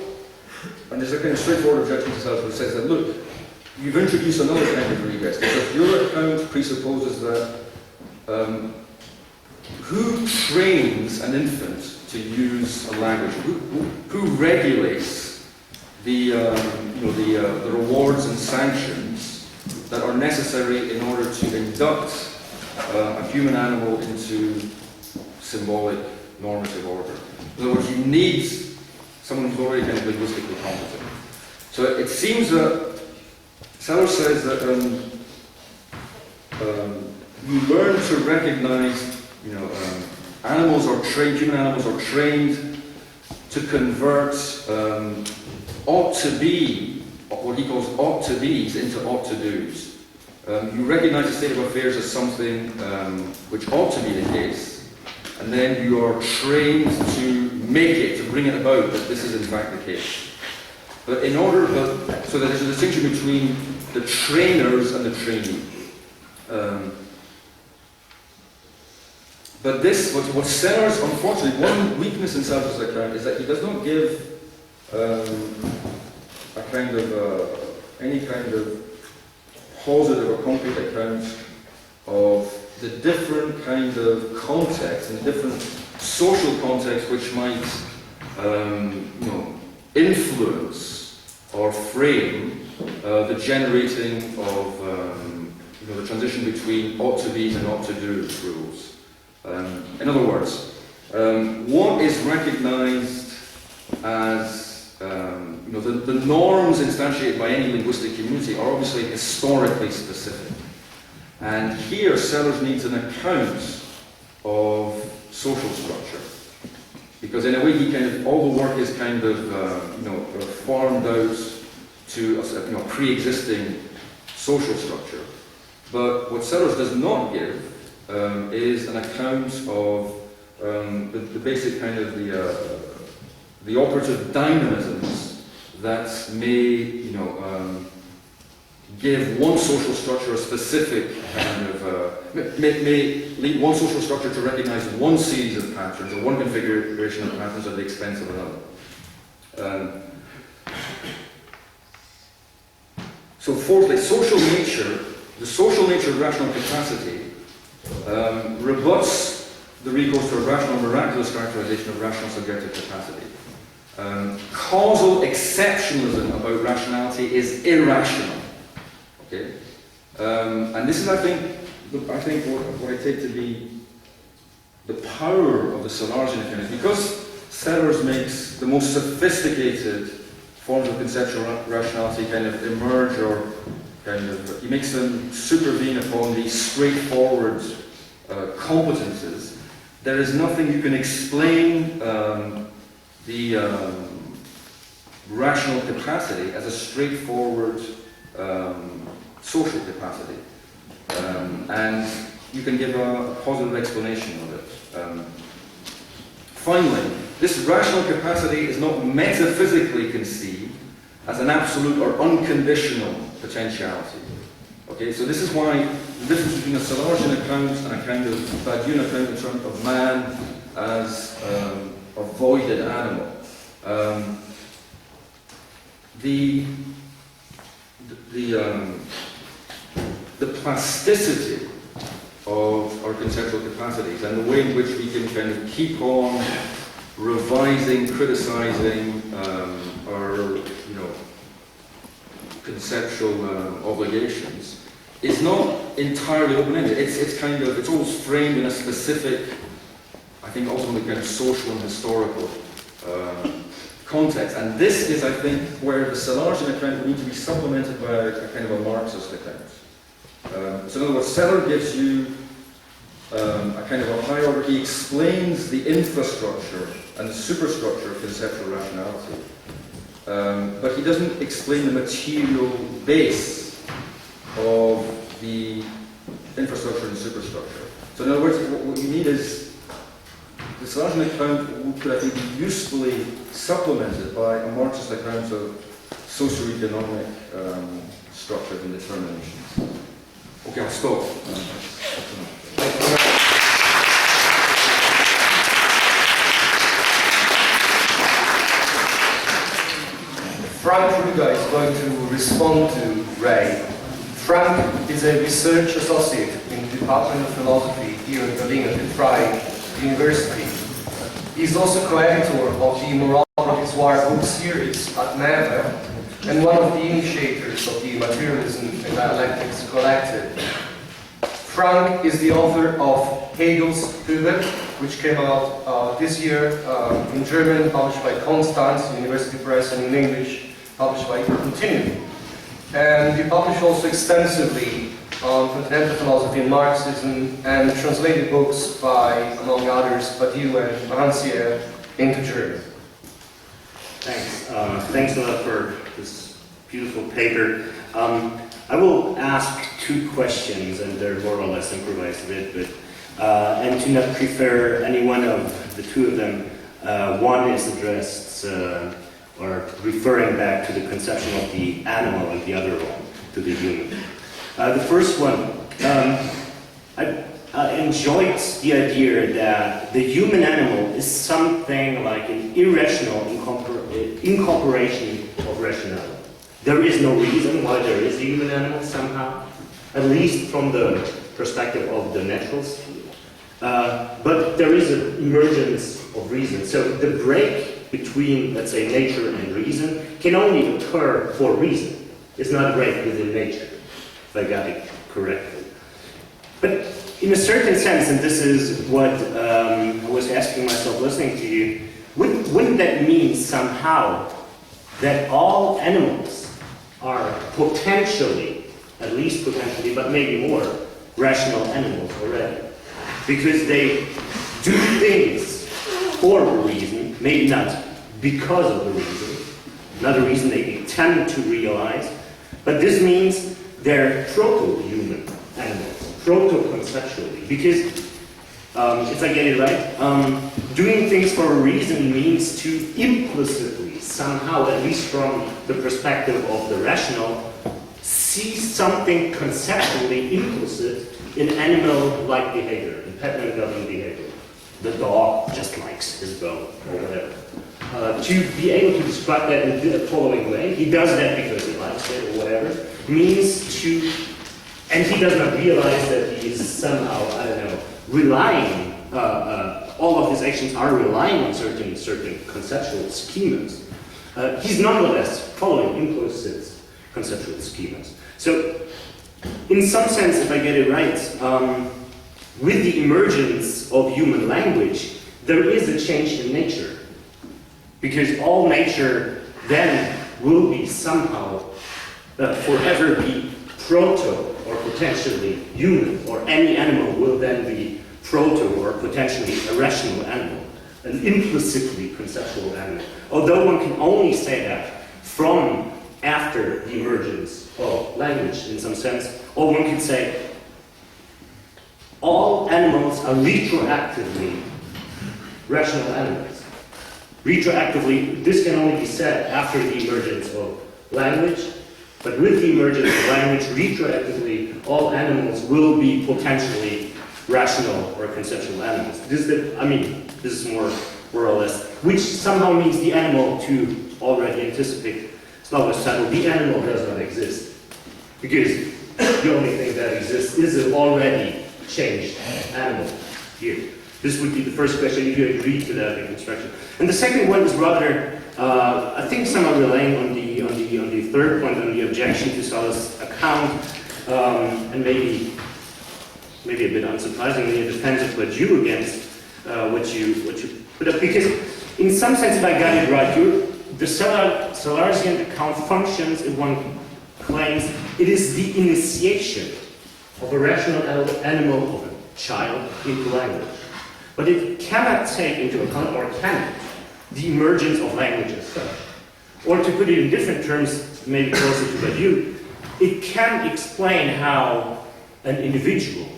and there's a kind of straightforward objection to Sellars which says that, look, you've introduced another kind of regress, because your account presupposes that who trains an infant to use a language? Who regulates the rewards and sanctions that are necessary in order to induct a human animal into symbolic normative order? In other words, you need someone who's already kind of linguistically competent. So it seems that Sellars says that you learn to recognize, animals are trained, human animals are trained to convert ought to be, what he calls ought to be's, into ought to do's. You recognize the state of affairs as something which ought to be the case, and then you are trained to make it, to bring it about that this is in fact the case. But so that there's a distinction between the trainers and the trainee. But what Sellars, unfortunately, one weakness in Sellars' account is that he does not give any kind of positive or concrete account of the different kind of contexts and different social contexts which might influence or frame the generating of the transition between ought to be and ought to do rules. In other words, what is recognized as the norms instantiated by any linguistic community are obviously historically specific. And here Sellars needs an account of social structure. Because in a way all the work is kind of farmed out to a pre-existing social structure. But what Sellars does not give is an account of the basic kind of the operative dynamisms that may give one social structure a specific kind of may lead one social structure to recognize one series of patterns or one configuration of patterns at the expense of another. So fourthly, the social nature of rational capacity rebuts the recourse to a rational miraculous characterization of rational subjective capacity. Causal exceptionalism about rationality is irrational. Okay, and this is, I think, what I take to be the power of the Sellarsian account, because Sellars makes the most sophisticated forms of conceptual rationality kind of emerge, or he makes them supervene upon these straightforward competences. There is nothing you can explain the rational capacity as a straightforward social capacity, and you can give a positive explanation of it. Finally, this rational capacity is not metaphysically conceived as an absolute or unconditional potentiality. Okay, so this is why the difference between a Sellarsian account and a kind of Badian account in terms of man as a voided animal. The plasticity of our conceptual capacities and the way in which we can kind of keep on revising, criticizing our conceptual obligations is not entirely open-ended. It's always framed in a specific, I think, ultimately kind of social and historical context. And this is, I think, where the Sellarsian account will need to be supplemented by a kind of a Marxist account. So in other words, Seller gives you a kind of a high order. He explains the infrastructure and the superstructure of conceptual rationality, but he doesn't explain the material base of the infrastructure and superstructure. So in other words, what you need is the Sellarsian account could, I think, be usefully supplemented by a Marxist account of socio-economic structures and determinations. Okay, I'll stop. Frank Ruda is going to respond to Ray. Frank is a research associate in the Department of Philosophy here in Berlin at the Freie University. He is also co-editor of the Moralities book series at Mladen and one of the initiators of the Materialism and Dialectics collective. Frank is the author of Hegel's Ruda, which came out this year in German, published by Constance University Press, and in English, published by Continuum. And he published also extensively on continental philosophy and Marxism, and translated books by, among others, Badiou and Brassier into German. Thanks. Thanks a lot for this beautiful paper. I will ask two questions, and they're more or less improvised a bit, and to not prefer any one of the two of them. One is addressed or referring back to the conception of the animal, and the other one to the human. The first one, I enjoyed the idea that the human animal is something like an irrational incorporation of rationality. There is no reason why there is a human animal somehow, at least from the perspective of the naturalist. But there is an emergence of reason. So the break between, let's say, nature and reason can only occur for reason. It's not a break within nature, if I got it correctly. But in a certain sense, and this is what I was asking myself listening to you, wouldn't that mean somehow that all animals are potentially, at least potentially, but maybe more, rational animals already? Because they do things for a reason, maybe not because of the reason, not a reason they intend to realize, but this means they're proto-human animals, proto-conceptually, because, if I get it right, doing things for a reason means to implicitly, somehow, at least from the perspective of the rational, see something conceptually implicit in animal-like behavior, in pattern-governed behavior. The dog just likes his bone, or whatever. To be able to describe that in the following way, he does that because he likes it, or whatever, means to, and he does not realize that he is somehow, I don't know, relying, all of his actions are relying on certain conceptual schemas. He's nonetheless following implicit conceptual schemas. So, in some sense, if I get it right, with the emergence of human language, there is a change in nature. Because all nature then will be somehow, forever be proto or potentially human, or any animal will then be proto or potentially a rational animal, an implicitly conceptual animal. Although one can only say that from after the emergence of language in some sense, or one could say all animals are retroactively rational animals. Retroactively, this can only be said after the emergence of language, but with the emergence of language, retroactively, all animals will be potentially rational or conceptual animals. This is more or less, which somehow means the animal to already anticipate Slavoj title, the animal does not exist. Because the only thing that exists is an already changed animal here. This would be the first question, if you agree to that in construction. And the second one is rather, I think somewhat relying on the third point, on the objection to Sellars' account, and maybe a bit unsurprisingly, a defense of what you against what you put up. Because in some sense, if I got it right, the Sellarsian account functions, if one claims, it is the initiation of a rational animal, of child into language. But it cannot take into account, or can it, the emergence of language as such. Or to put it in different terms, maybe closer to what you, it can explain how an individual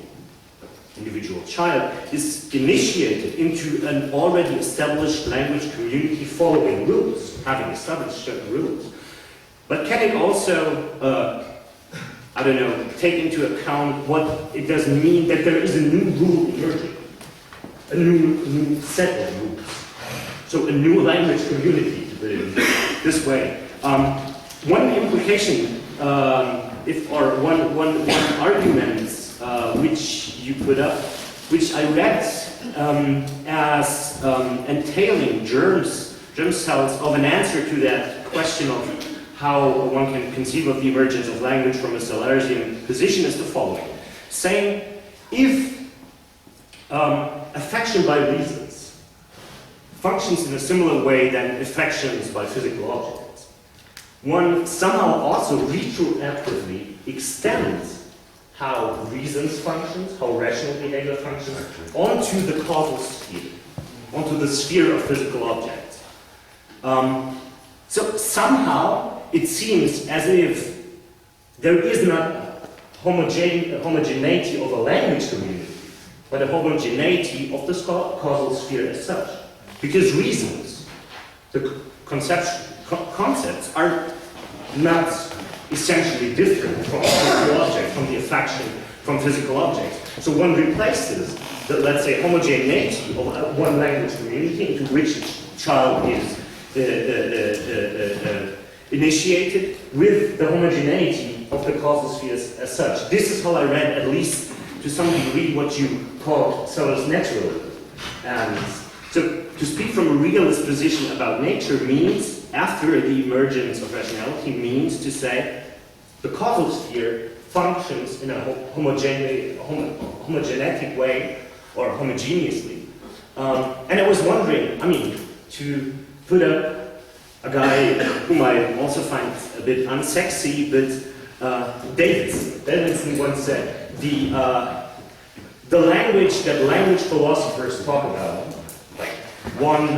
child is initiated into an already established language community following rules, having established certain rules. But can it also, I don't know, take into account what it does mean that there is a new rule emerging, a new set of rules. So a new language community, to put it this way. One implication, or one argument which you put up, which I read as entailing germ cells of an answer to that question of how one can conceive of the emergence of language from a Sellarsian position, is the following. Saying, if affection by reasons functions in a similar way than affections by physical objects, one somehow also retroactively extends how reasons functions, how rational behavior functions, onto the causal sphere, onto the sphere of physical objects. So somehow it seems as if there is not homogeneity of a language community, but a homogeneity of the causal sphere as such. Because reasons, the concepts are not essentially different from physical objects, from the affection from physical objects. So one replaces the, let's say, homogeneity of one language community into which a child is initiated with the homogeneity of the causal spheres as such. This is how I read, at least to some degree, what you call Sellars' naturalism. And so to speak from a realist position about nature means, after the emergence of rationality, means to say the causal sphere functions in a homogenetic way, or homogeneously. And I was wondering, I mean, to put up a guy whom I also find a bit unsexy, but Davidson once said, the language that language philosophers talk about, like one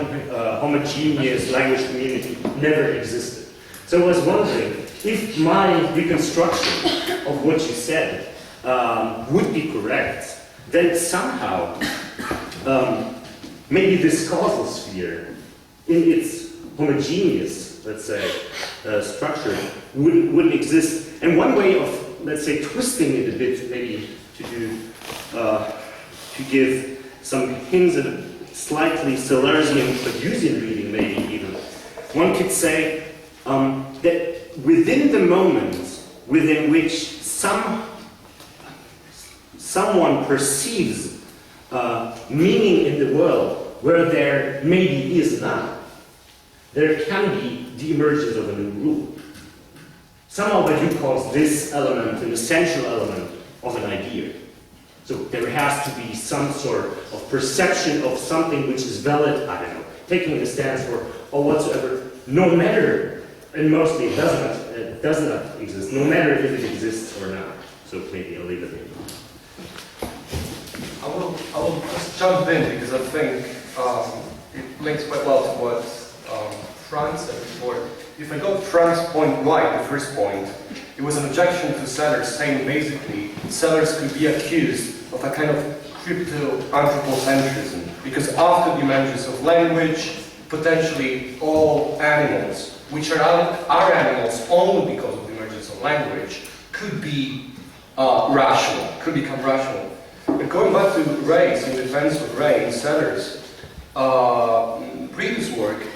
homogeneous language community, never existed. So I was wondering if my reconstruction of what you said would be correct, then somehow maybe this causal sphere in its homogeneous, let's say, structure wouldn't exist. And one way of, let's say, twisting it a bit, maybe to give some hints at a slightly Sellarsian Clausian reading, maybe even, one could say that within the moment within which someone perceives meaning in the world where there maybe is none, there can be the emergence of a new rule. Somehow Badiou calls this element an essential element of an idea. So there has to be some sort of perception of something which is valid, I don't know, taking a stance for or whatsoever, no matter, and mostly it does not exist, no matter if it exists or not. So maybe I'll leave it there. I will just jump in because I think it links quite well to what Franz said before. If I got Franz's point right, the first point, it was an objection to Sellars, saying basically Sellars could be accused of a kind of crypto-anthropocentrism, because after the emergence of language, potentially all animals, which are animals only because of the emergence of language, could be rational, could become rational. But going back to Ray's, in defense of Ray and Sellars' previous work,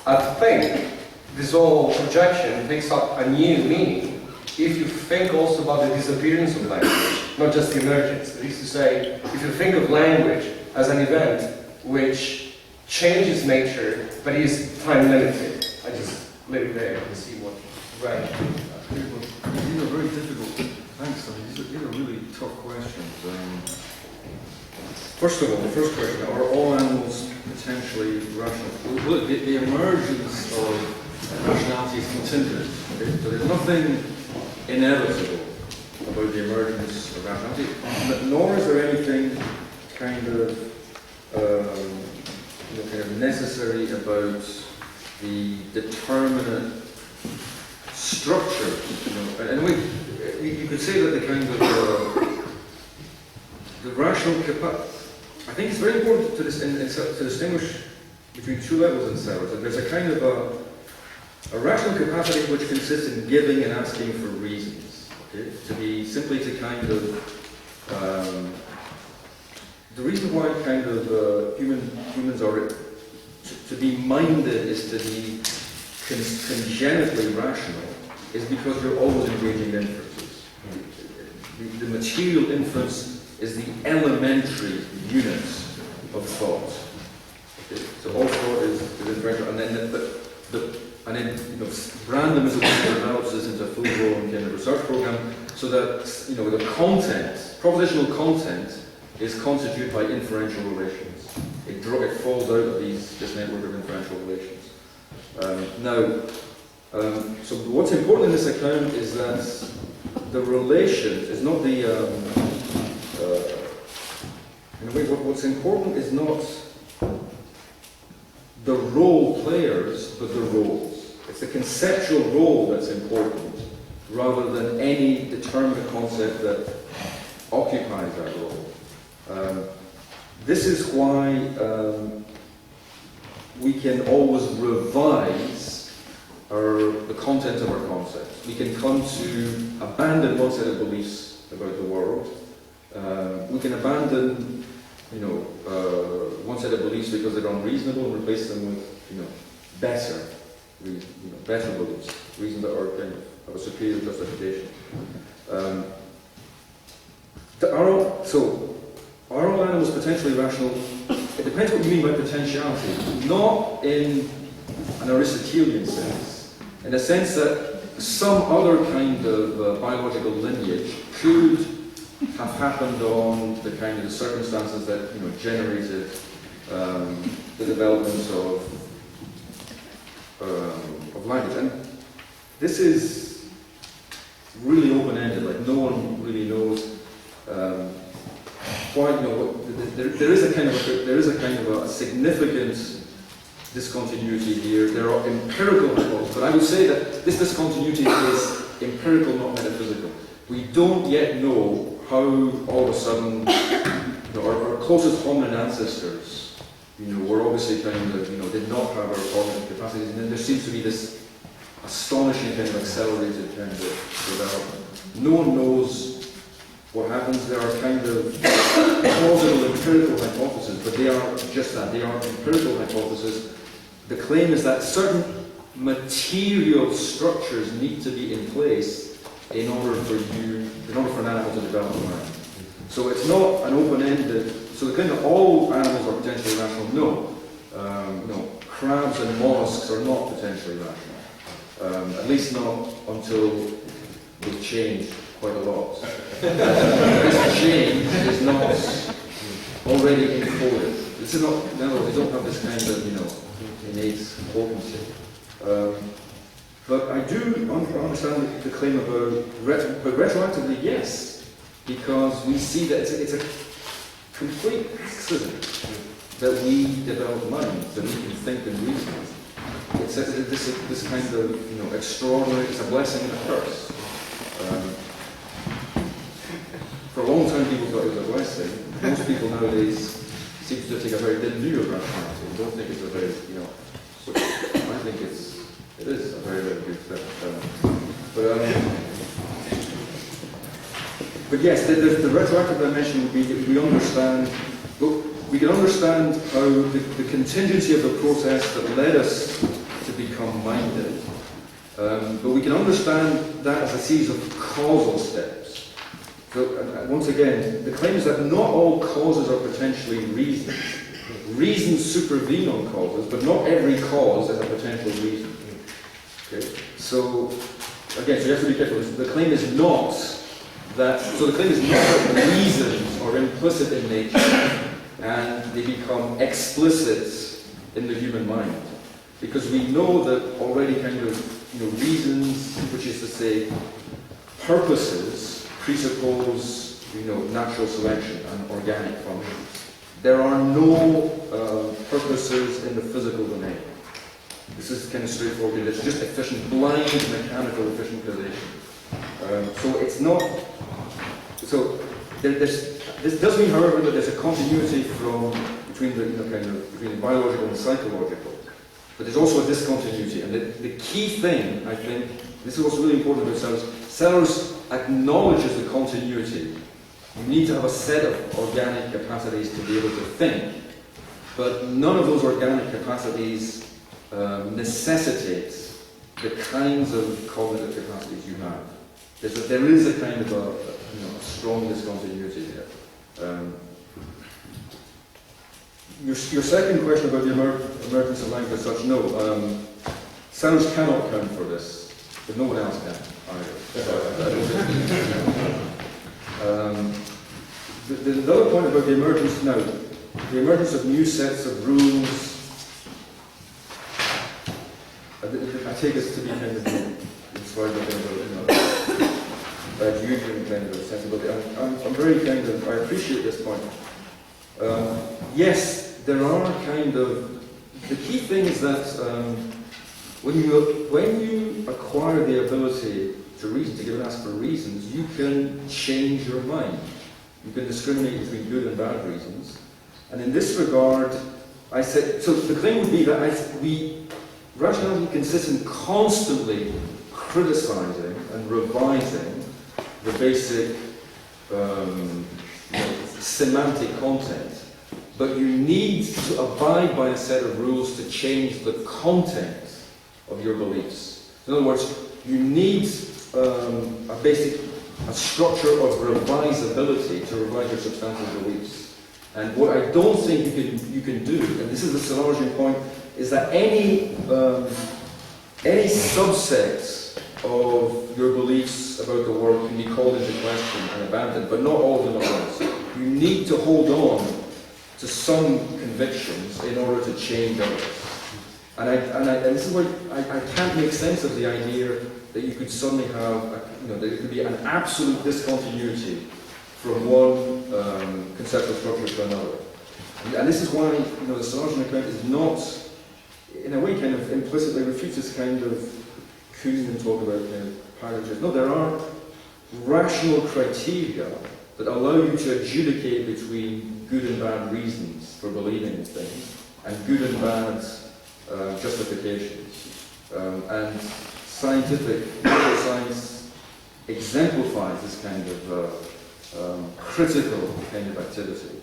I think this whole objection takes up a new meaning if you think also about the disappearance of language, not just the emergence. That is to say, if you think of language as an event which changes nature, but is time limited. I just leave it there and see what Ray. These are very difficult. Thanks, these are really tough questions. First of all, the first question, are all animals potentially rational? Look, the emergence of rationality is contingent. There is nothing inevitable about the emergence of rationality, nor is there anything kind of necessary about the determinate structure. And you could say that the kind of the rational capacity. I think it's very important to distinguish between two levels in Sellars. And there's a kind of a rational capacity which consists in giving and asking for reasons. Okay? Simply to kind of the reason why kind of humans are to be minded is to be congenitally rational is because you're always engaging in inferences. The material inference is the elementary unit of thought. Okay? So all thought is inferential, and then randomism develops this into a full-blown kind of research program, so that the content, propositional content, is constituted by inferential relations. It falls out of this network of inferential relations. So what's important in this account is that the relations is not the in a way, what's important is not the role players, but the roles. It's the conceptual role that's important, rather than any determinate concept that occupies that role. This is why we can always revise the content of our concepts. We can come to abandon one set of beliefs about the world. We can abandon, one set of beliefs because they're unreasonable and replace them with, better beliefs, reasons that are kind of have a superior justification. Are all animals potentially rational? It depends what you mean by potentiality. Not in an Aristotelian sense, in a sense that some other kind of biological lineage could have happened on the kind of the circumstances that generated the development of language. And this is really open-ended. Like no one really knows why. There is a kind of a significant discontinuity here. There are empirical hypotheses, but I would say that this discontinuity is empirical, not metaphysical. We don't yet know how all of a sudden our closest hominin ancestors, were obviously kind of, did not have our cognitive capacities, and then there seems to be this astonishing kind of accelerated kind of development. No one knows what happens. There are kind of plausible empirical hypotheses, but they are just that. They are empirical hypotheses. The claim is that certain material structures need to be in place in order for an animal to develop a mind. So it's not an open-ended. So the claim that all animals are potentially rational, no. Crabs and mollusks are not potentially rational. At least not until they've changed quite a lot. This change is not already encoded. This is not. In other words, they don't have this kind of innate potency. But I do understand the claim about retroactively, yes, because we see that it's a complete accident that we develop minds, that we can think and reason. It's this kind of extraordinary. It's a blessing and a curse. For a long time, people thought it was a blessing. Most people nowadays seem to take a very dim view of rationality and don't think it's a very, So I think it is a very, very good thing. But yes, the retroactive dimension would be that we can understand how the contingency of the process that led us to become minded, but we can understand that as a series of causal steps. So once again, the claim is that not all causes are potentially reasons. Reasons supervene on causes, but not every cause is a potential reason. Okay? So again, so you have to be careful. The claim is not that reasons are implicit in nature and they become explicit in the human mind. Because we know that already kind of reasons, which is to say purposes, presuppose, natural selection and organic functions. There are no purposes in the physical domain. This is kind of straightforward. It's just efficient, blind mechanical efficient causation. So it's not. So this does mean, however, that there's a continuity between the biological and the psychological. But there's also a discontinuity. And the key thing, I think, this is what's really important about Sellars. Sellars acknowledges the continuity. You need to have a set of organic capacities to be able to think, but none of those organic capacities necessitate the kinds of cognitive capacities you have. There is a kind of a strong discontinuity there. Your second question about the emergence of language as such, no. Sellars cannot count for this, but no one else can either. The other point about the emergence now, the emergence of new sets of rules, I take this to be kind of inspired by a Jungian kind of sensibility. I'm very kind of, I appreciate this point. Yes, there are kind of, the key thing is that when you acquire the ability to reason, to give and ask for reasons, you can change your mind. You can discriminate between good and bad reasons. And in this regard, I said, so the thing would be that rationality consists in constantly criticizing and revising the basic semantic content. But you need to abide by a set of rules to change the content of your beliefs. In other words, you need a structure of revisability to revise your substantial beliefs. And what I don't think you can do, and this is the Sellarsian point, is that any subset of your beliefs about the world can be called into question and abandoned, but not all of them at once. You need to hold on to some convictions in order to change others. And this is why I can't make sense of the idea that you could suddenly have, that there could be an absolute discontinuity from one conceptual structure to another. And this is why, the Sellarsian account is not, in a way, kind of implicitly refutes this kind of Kuhn talk about paradigms. No, there are rational criteria that allow you to adjudicate between good and bad reasons for believing in things, and good and bad justifications. And scientific science exemplifies this kind of critical kind of activity.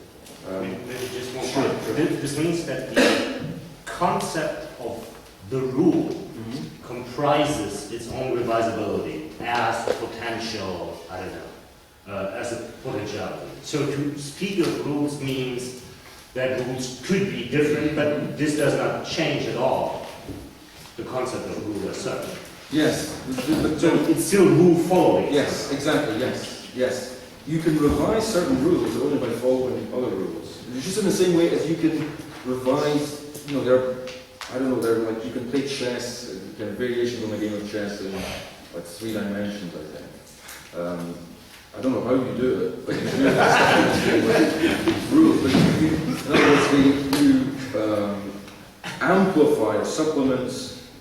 Maybe just one point. This means that the concept of the rule comprises its own revisability as a potential, as a potentiality. So to speak of rules means that rules could be different, but this does not change at all the concept of rule as such. Yes. So it's still rule following. Yes, exactly, yes. You can revise certain rules only by following other rules. It's just in the same way as you can revise, you can play chess, kind of variations on the game of chess in like 3 dimensions, I think. I don't know how you do it, but you do it rules. But in other words, you amplify or supplement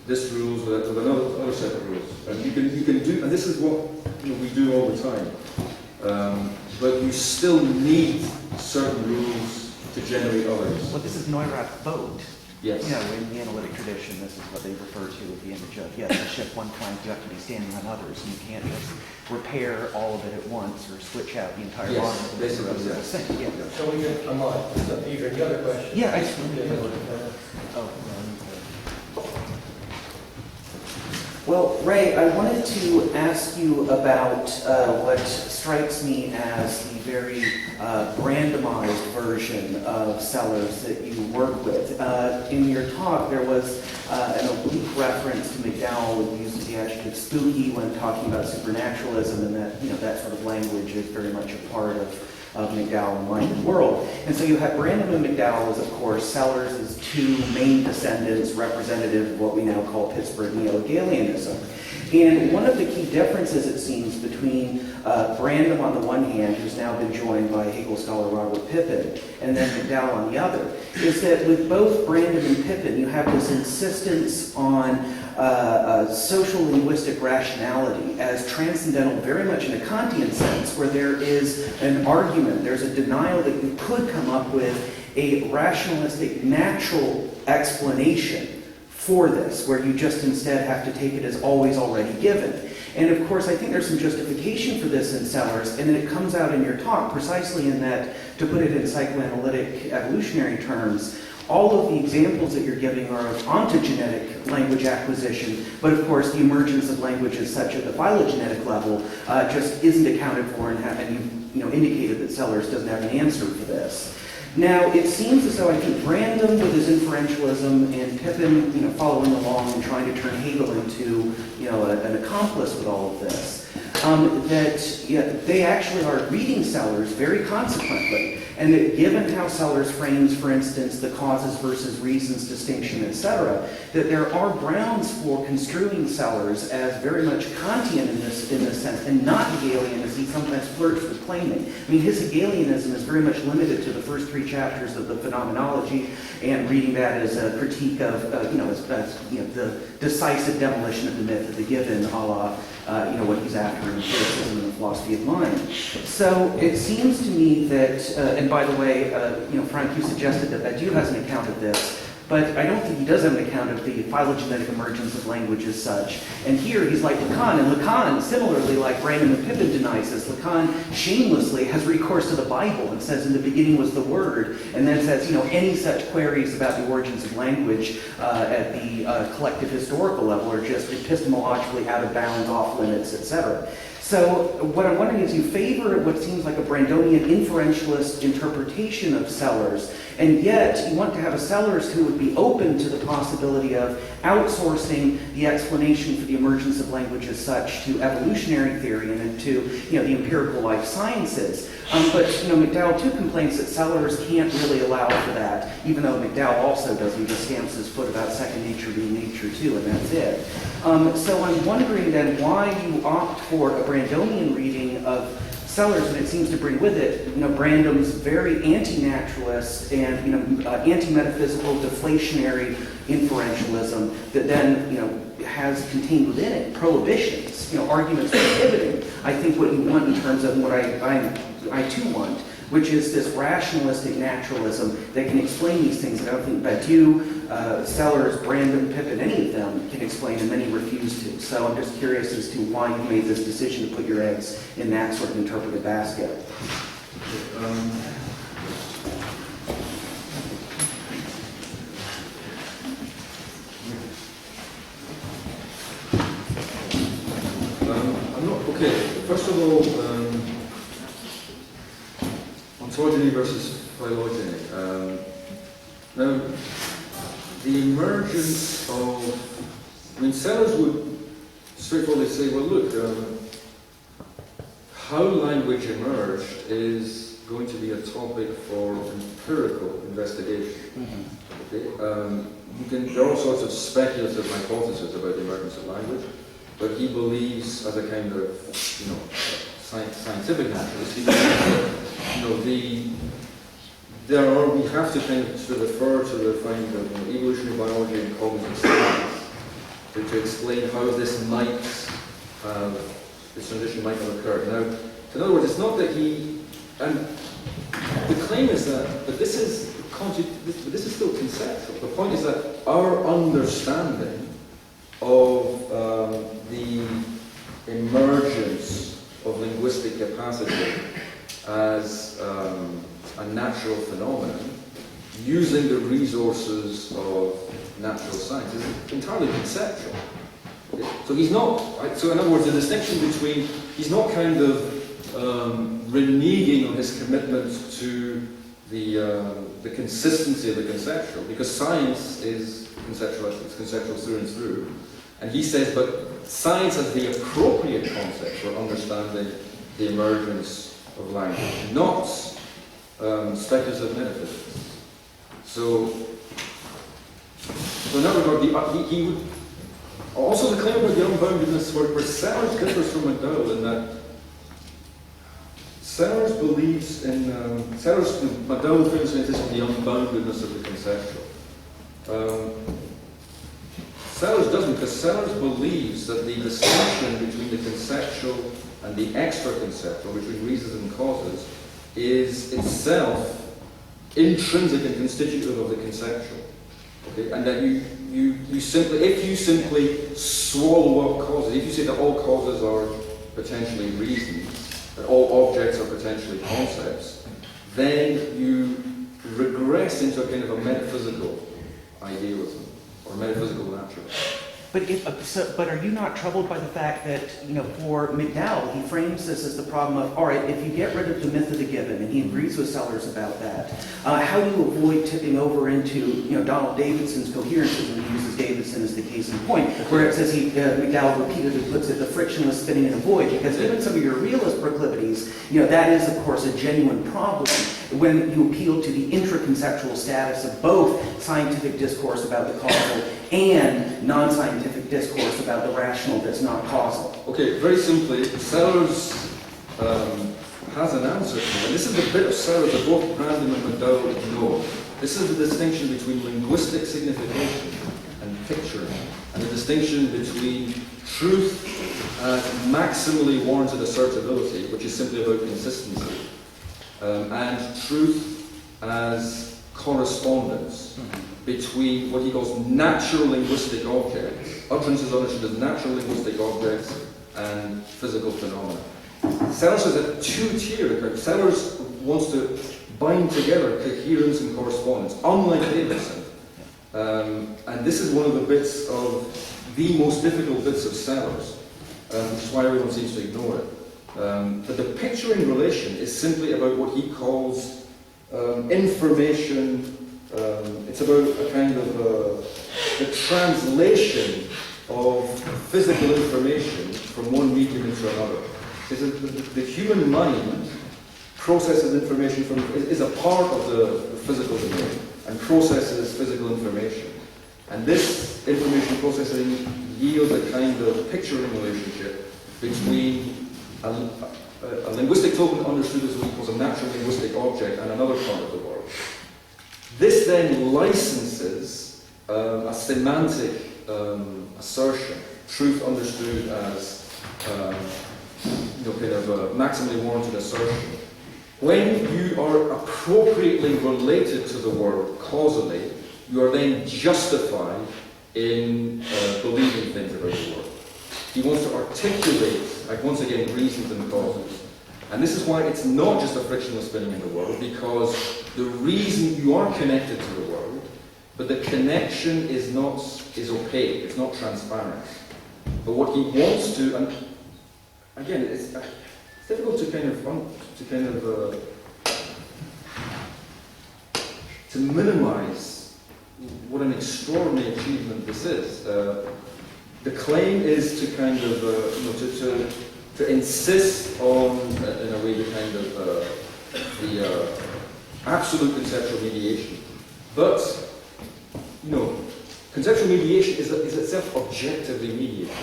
this rules with another set of rules, and you can do. And this is what we do all the time. But you still need certain rules to generate others. Well, this is Neurath boat. Yes. In the analytic tradition, this is what they refer to with the image of, yes, a ship one time, you have to be standing on others, and you can't just repair all of it at once or switch out the entire Yes, bottom of the basically, yes. thing. Yeah. So we get, I'm on. So Peter, any other questions? Yeah, I just Well, Ray, I wanted to ask you about what strikes me as the very randomized version of Sellars that you work with. In your talk, there was an oblique reference to McDowell who used the adjective spooky when talking about supernaturalism, and that that sort of language is very much a part of McDowell and Minded World. And so you have Brandon and McDowell as, of course, Sellars' 2 main descendants, representative of what we now call Pittsburgh neo-Hegelianism. And one of the key differences, it seems, between Brandom on the one hand, who's now been joined by Hegel scholar Robert Pippin, and then McDowell on the other, is that with both Brandom and Pippin, you have this insistence on social linguistic rationality as transcendental very much in a Kantian sense, where there is an argument, there's a denial that you could come up with a rationalistic natural explanation for this, where you just instead have to take it as always already given. And of course, I think there's some justification for this in Sellars, and it comes out in your talk precisely in that, to put it in psychoanalytic evolutionary terms, all of the examples that you're giving are of ontogenetic language acquisition, but of course the emergence of languages such at the phylogenetic level just isn't accounted for, and you indicated that Sellars doesn't have an answer for this. Now, it seems as though I think Brandom with his inferentialism and Pippin, following along and trying to turn Hegel into, an accomplice with all of this, that they actually are reading Sellars very consequently, and that given how Sellars frames, for instance, the causes versus reasons distinction, etc., that there are grounds for construing Sellars as very much Kantian in this sense, and not Hegelian as he sometimes flirts with claiming. I mean, his Hegelianism is very much limited to the first 3 chapters of the Phenomenology, and reading that as a critique of, the decisive demolition of the myth of the given, a la, what he's after in criticism and the philosophy of mind. So it seems to me that, and by the way, Frank, you suggested that Badiou has an account of this, but I don't think he does have an account of the phylogenetic emergence of language as such. And here he's like Lacan, and Lacan, similarly like Brandom and Pippin denies this, Lacan shamelessly has recourse to the Bible and says in the beginning was the Word, and then says, any such queries about the origins of language at the collective historical level are just epistemologically out of bounds, off limits, etc. So what I'm wondering is you favor what seems like a Brandonian inferentialist interpretation of Sellars, and yet you want to have a Sellars who would be open to the possibility of outsourcing the explanation for the emergence of language as such to evolutionary theory and to the empirical life sciences. But McDowell too complains that Sellars can't really allow for that, even though McDowell also does. He just stamps his foot about second nature being nature too, and that's it. So I'm wondering then why you opt for a Brandonian reading of Sellars, and it seems to bring with it, Brandom's very anti-naturalist and anti-metaphysical deflationary inferentialism that then has contained within it prohibitions, arguments prohibiting. I think what you want in terms of what I too want, which is this rationalistic naturalism that can explain these things. I don't think Badiou, Sellars, Brandom, Pippin, any of them can explain, and many refuse to. So I'm just curious as to why you made this decision to put your eggs in that sort of interpretive basket. First of all, ontogeny versus phylogeny. Now, the emergence of, Sellars would straightforwardly say, well, look, how language emerged is going to be a topic for empirical investigation. Mm-hmm. Okay? There are all sorts of speculative hypotheses about the emergence of language, but he believes, as a kind of, scientific naturalist, he believes that, we have to kind of refer to the finding of evolutionary biology and cognitive science to explain how this transition might have occurred. Now, in other words, it's not that and the claim is that, but this is still conceptual. The point is that our understanding of the emergence of linguistic capacity as a natural phenomenon using the resources of natural science is entirely conceptual. Okay? So he's not, so in other words, the distinction between, he's not kind of reneging on his commitment to the consistency of the conceptual, because science is conceptual, it's conceptual through and through. And he says, but science as the appropriate concept for understanding the emergence of language, not speculative metaphysics. So in that regard, he would also the claim about the unboundedness where Sellars differs from McDowell in that Sellars believes in, Mladen famously says the unboundedness of the conceptual. Sellars doesn't, because Sellars believes that the distinction between the conceptual and the extra-conceptual, between reasons and causes, is itself intrinsic and constitutive of the conceptual. Okay? And that you simply, if you simply swallow up causes, if you say that all causes are potentially reasons, that all objects are potentially concepts, then you regress into a kind of a metaphysical idealism or metaphysical naturalism. But are you not troubled by the fact that, for McDowell, he frames this as the problem of, all right, if you get rid of the myth of the given, and he agrees with Sellars about that, how do you avoid tipping over into, Donald Davidson's coherences, and he uses Davidson as the case in point, where it says McDowell repeatedly puts it, the frictionless spinning in a void, because even some of your realist proclivities, that is, of course, a genuine problem when you appeal to the intraconceptual status of both scientific discourse about the causal and non-scientific discourse about the rational that's not causal. Okay, very simply, Sellars has an answer to it. And this is the bit of Sellars that both Brandon and McDowell ignore. This is the distinction between linguistic signification and picturing, and the distinction between truth as maximally warranted assertability, which is simply about consistency, and truth as correspondence between what he calls natural linguistic objects, utterances understood as natural linguistic objects, and physical phenomena. Sellars has a two-tier approach. Sellars wants to bind together coherence and correspondence, unlike Davidson. And this is one of the bits of the most difficult bits of Sellars, which is why everyone seems to ignore it. But the picturing relation is simply about what he calls information. It's about a kind of the translation of physical information from one medium into another. The human mind processes information is a part of the physical domain and processes physical information. And this information processing yields a kind of picturing relationship between a linguistic token understood as what he calls a natural linguistic object and another part of the world. This then licenses a semantic assertion, truth understood as kind of a maximally warranted assertion. When you are appropriately related to the world causally, you are then justified in believing things about the world. He wants to articulate, once again, reasons and causes. And this is why it's not just a frictionless spinning in the world, because the reason you are connected to the world, but the connection is opaque, it's not transparent. But what he wants to, and again, it's difficult to minimize what an extraordinary achievement this is. The claim is to kind of to insist on, in a way, the kind of the absolute conceptual mediation. But conceptual mediation is itself objectively mediated.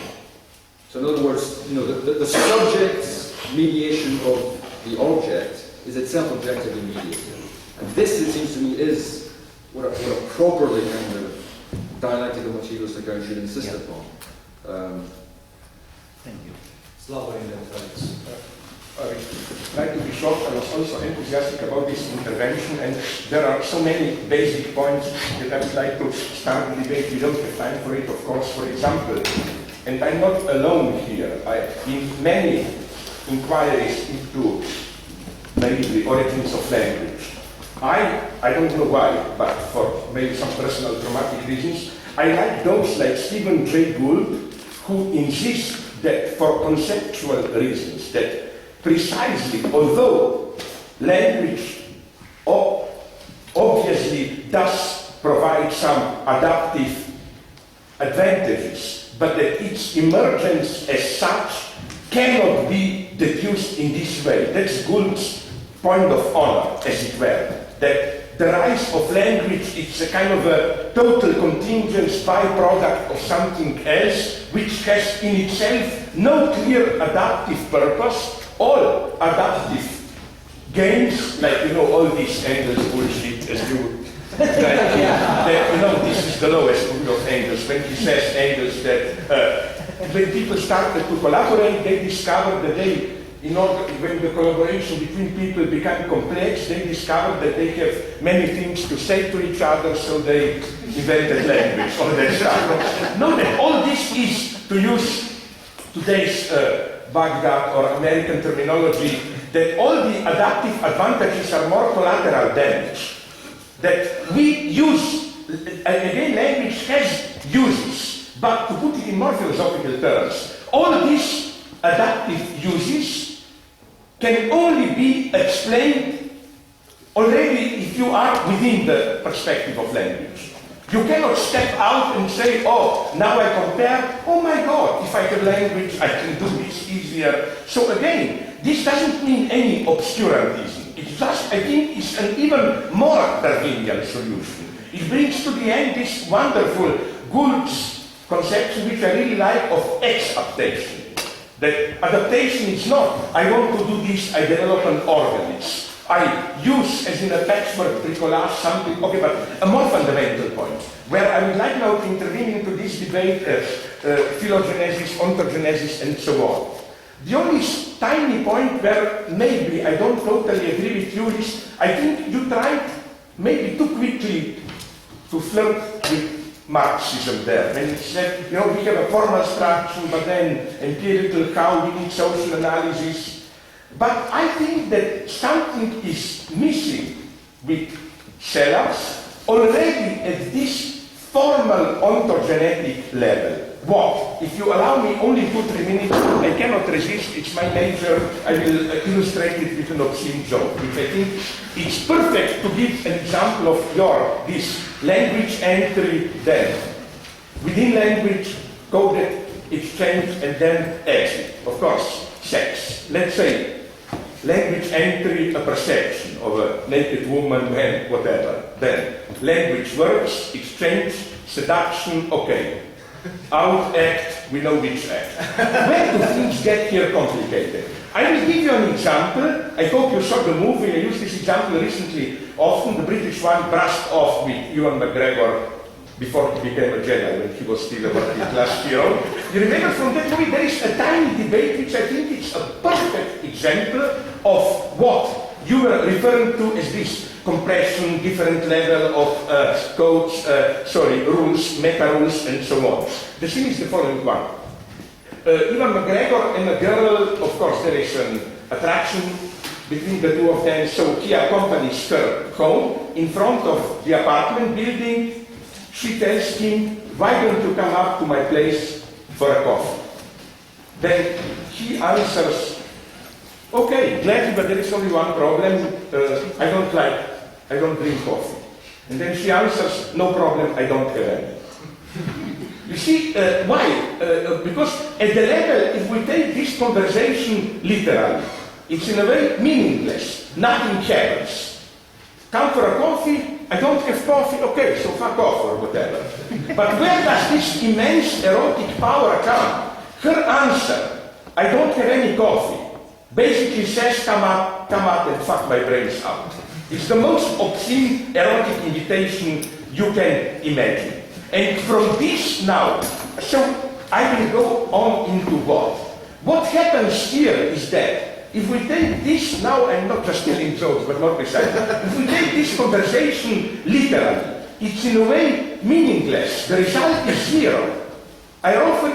So in other words, the subject's mediation of the object is itself objectively mediated. And this, it seems to me, is what a properly kind of dialectical materialist account should insist upon. Thank you. Slava in Inference. I try to be short. I was also enthusiastic about this intervention, and there are so many basic points that I would like to start the debate. We don't have time for it, of course. For example, and I'm not alone here. In many inquiries into maybe the origins of language, I don't know why, but for maybe some personal traumatic reasons, I like those like Stephen Jay Gould, who insist that for conceptual reasons, that precisely, although language obviously does provide some adaptive advantages, but that its emergence as such cannot be deduced in this way. That's Gould's point of honor, as it were, that the rise of language is a kind of a total contingent byproduct of something else, which has in itself no clear adaptive purpose. All adaptive gains, like, all this Engels bullshit, as you, this is the lowest good of Engels, when he says, Engels, that when people started to collaborate, they discovered that when the collaboration between people became complex, they discovered that they have many things to say to each other, so they invented language, all that stuff. No, that all this is, to use today's Baghdad or American terminology, that all the adaptive advantages are more collateral damage. That we use, again, language has uses, but to put it in more philosophical terms, all these adaptive uses can only be explained already if you are within the perspective of language. You cannot step out and say, oh, now I compare, oh my God, if I have language, I can do this easier. So again, this doesn't mean any obscurantism. It's just, I think, it's an even more Darwinian solution. It brings to the end this wonderful Gould's conception, which I really like, of exaptation. That adaptation is not, I want to do this, I develop an organism. I use, as in a patchwork bricolage, something, okay, but a more fundamental point, where I would like now to intervene into this debate, phylogenesis, ontogenesis, and so on. The only tiny point where maybe I don't totally agree with you is, I think you tried maybe too quickly to flirt with Marxism there. When you said, we have a formal structure, but then empirical, how we need social analysis. But I think that something is missing with Sellars already at this formal ontogenetic level. What? If you allow me only 2-3 minutes, I cannot resist, it's my nature, I will illustrate it with an obscene joke, which I think it's perfect to give an example of this language entry then. Within language, coded, exchange, and then exit. Of course, sex. Let's say, language entry, a perception of a naked woman, man, whatever. Then, language works, exchange, seduction, okay. Out act, we know which act. Where do things get here complicated? I will give you an example. I hope you saw the movie. I used this example recently. Often the British one brushed off with Ewan McGregor before he became a Jedi, when he was still a last year old. You remember from that movie there is a tiny debate which I think is a perfect example of what you were referring to as this compression, different level of codes, rules, meta-rules, and so on. The thing is the following one. Ewan McGregor and a girl, of course there is an attraction between the two of them, so he accompanies her home. In front of the apartment building, she tells him, why don't you come up to my place for a coffee? Then he answers, okay, gladly, but there is only one problem. I don't drink coffee. And then she answers, no problem, I don't have any. You see, why? Because at the level, if we take this conversation literally, it's in a way meaningless. Nothing happens. Come for a coffee, I don't have coffee, okay, so fuck off or whatever. But where does this immense erotic power come? Her answer, I don't have any coffee, basically says, come up and fuck my brains out. It's the most obscene erotic invitation you can imagine. And from this now, so I will go on into what? What happens here is that if we take this now, I'm not just telling jokes, but more precisely, if we take this conversation literally, it's in a way meaningless. The result is zero. I offer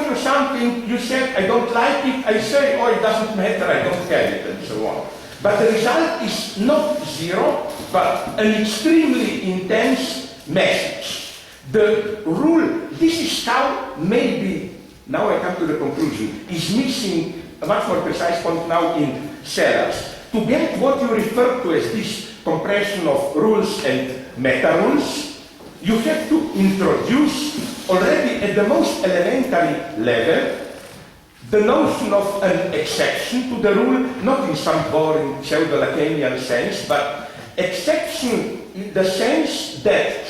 you something, you said, I don't like it, I say, oh, it doesn't matter, I don't have it, and so on. But the result is not zero, but an extremely intense message. The rule, this is how maybe, now I come to the conclusion, is missing a much more precise point now in Sellars. To get what you refer to as this compression of rules and meta-rules, you have to introduce already at the most elementary level the notion of an exception to the rule, not in some boring pseudo-Lacanian sense, but exception in the sense that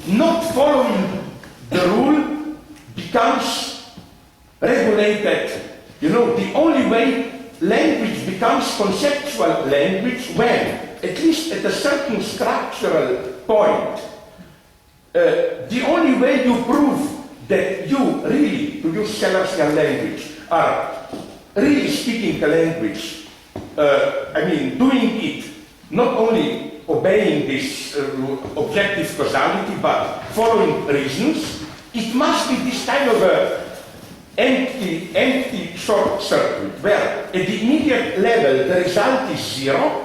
not following the rule becomes regulated. The only way language becomes conceptual language when, at least at a certain structural point, the only way you prove that you really, to use Sellarsian language, are really speaking a language, doing it, not only obeying this objective causality, but following reasons, it must be this kind of a empty short circuit, where at the immediate level the result is zero,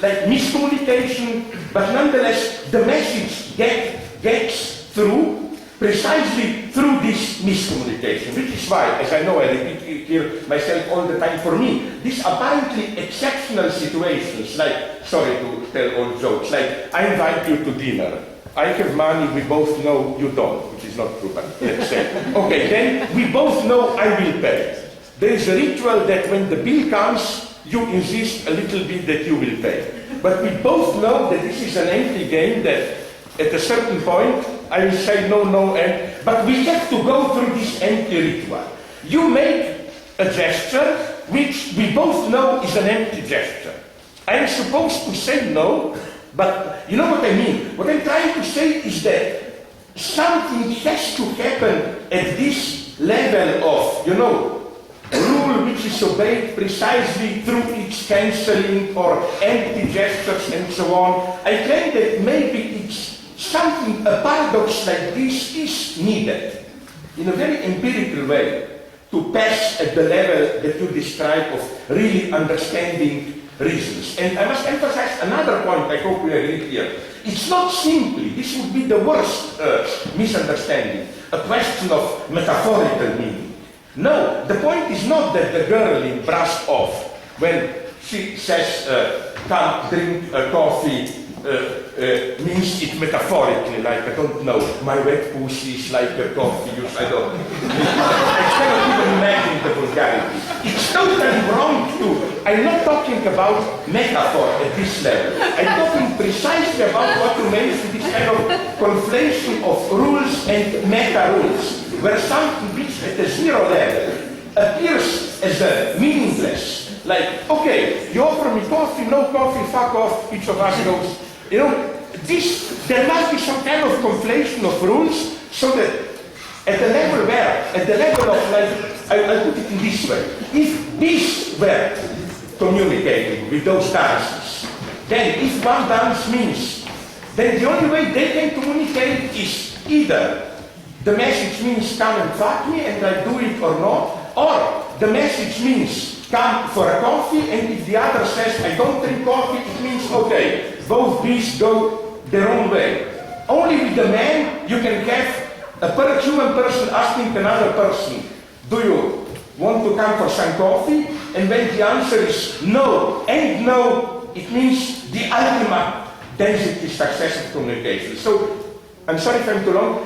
like miscommunication, but nonetheless the message gets through precisely through this miscommunication, which is why, as I know, I repeat it here myself all the time, for me, these apparently exceptional situations, like, sorry to tell old jokes, like, I invite you to dinner, I have money, we both know you don't, which is not true, but let's say. Okay, then we both know I will pay. There is a ritual that when the bill comes, you insist a little bit that you will pay. But we both know that this is an empty game, that at a certain point, I will say no, but we have to go through this empty ritual. You make a gesture which we both know is an empty gesture. I am supposed to say no, but you know what I mean? What I'm trying to say is that something has to happen at this level of, rule which is obeyed precisely through its cancelling or empty gestures and so on. I claim that maybe it's something, a paradox like this is needed in a very empirical way to pass at the level that you describe of really understanding reasons. And I must emphasize another point, I hope we agree here. It's not simply, this would be the worst misunderstanding, a question of metaphorical meaning. No, the point is not that the girl in Brass Off, when she says, come drink coffee, means it metaphorically, like, I don't know, my wet pussy is like a coffee, I don't know. I cannot even imagine the vulgarity. It's totally wrong too. I'm not talking about metaphor at this level. I'm talking precisely about what you mentioned, this kind of conflation of rules and meta-rules, where something which at the zero level appears as a meaningless. Like, okay, you offer me coffee, no coffee, fuck off, each of us goes. There must be some kind of conflation of rules, so that at the level of, like, I'll put it in this way. If bees were communicating with those dances, then if one dance means, then the only way they can communicate is either the message means come and fuck me and I do it or not, or the message means come for a coffee, and if the other says I don't drink coffee, it means okay, both bees go their own way. Only with the man you can have a human person asking another person, do you want to come for some coffee? And when the answer is no, and no, it means the ultimate density success of communication. So, I'm sorry if I'm too long.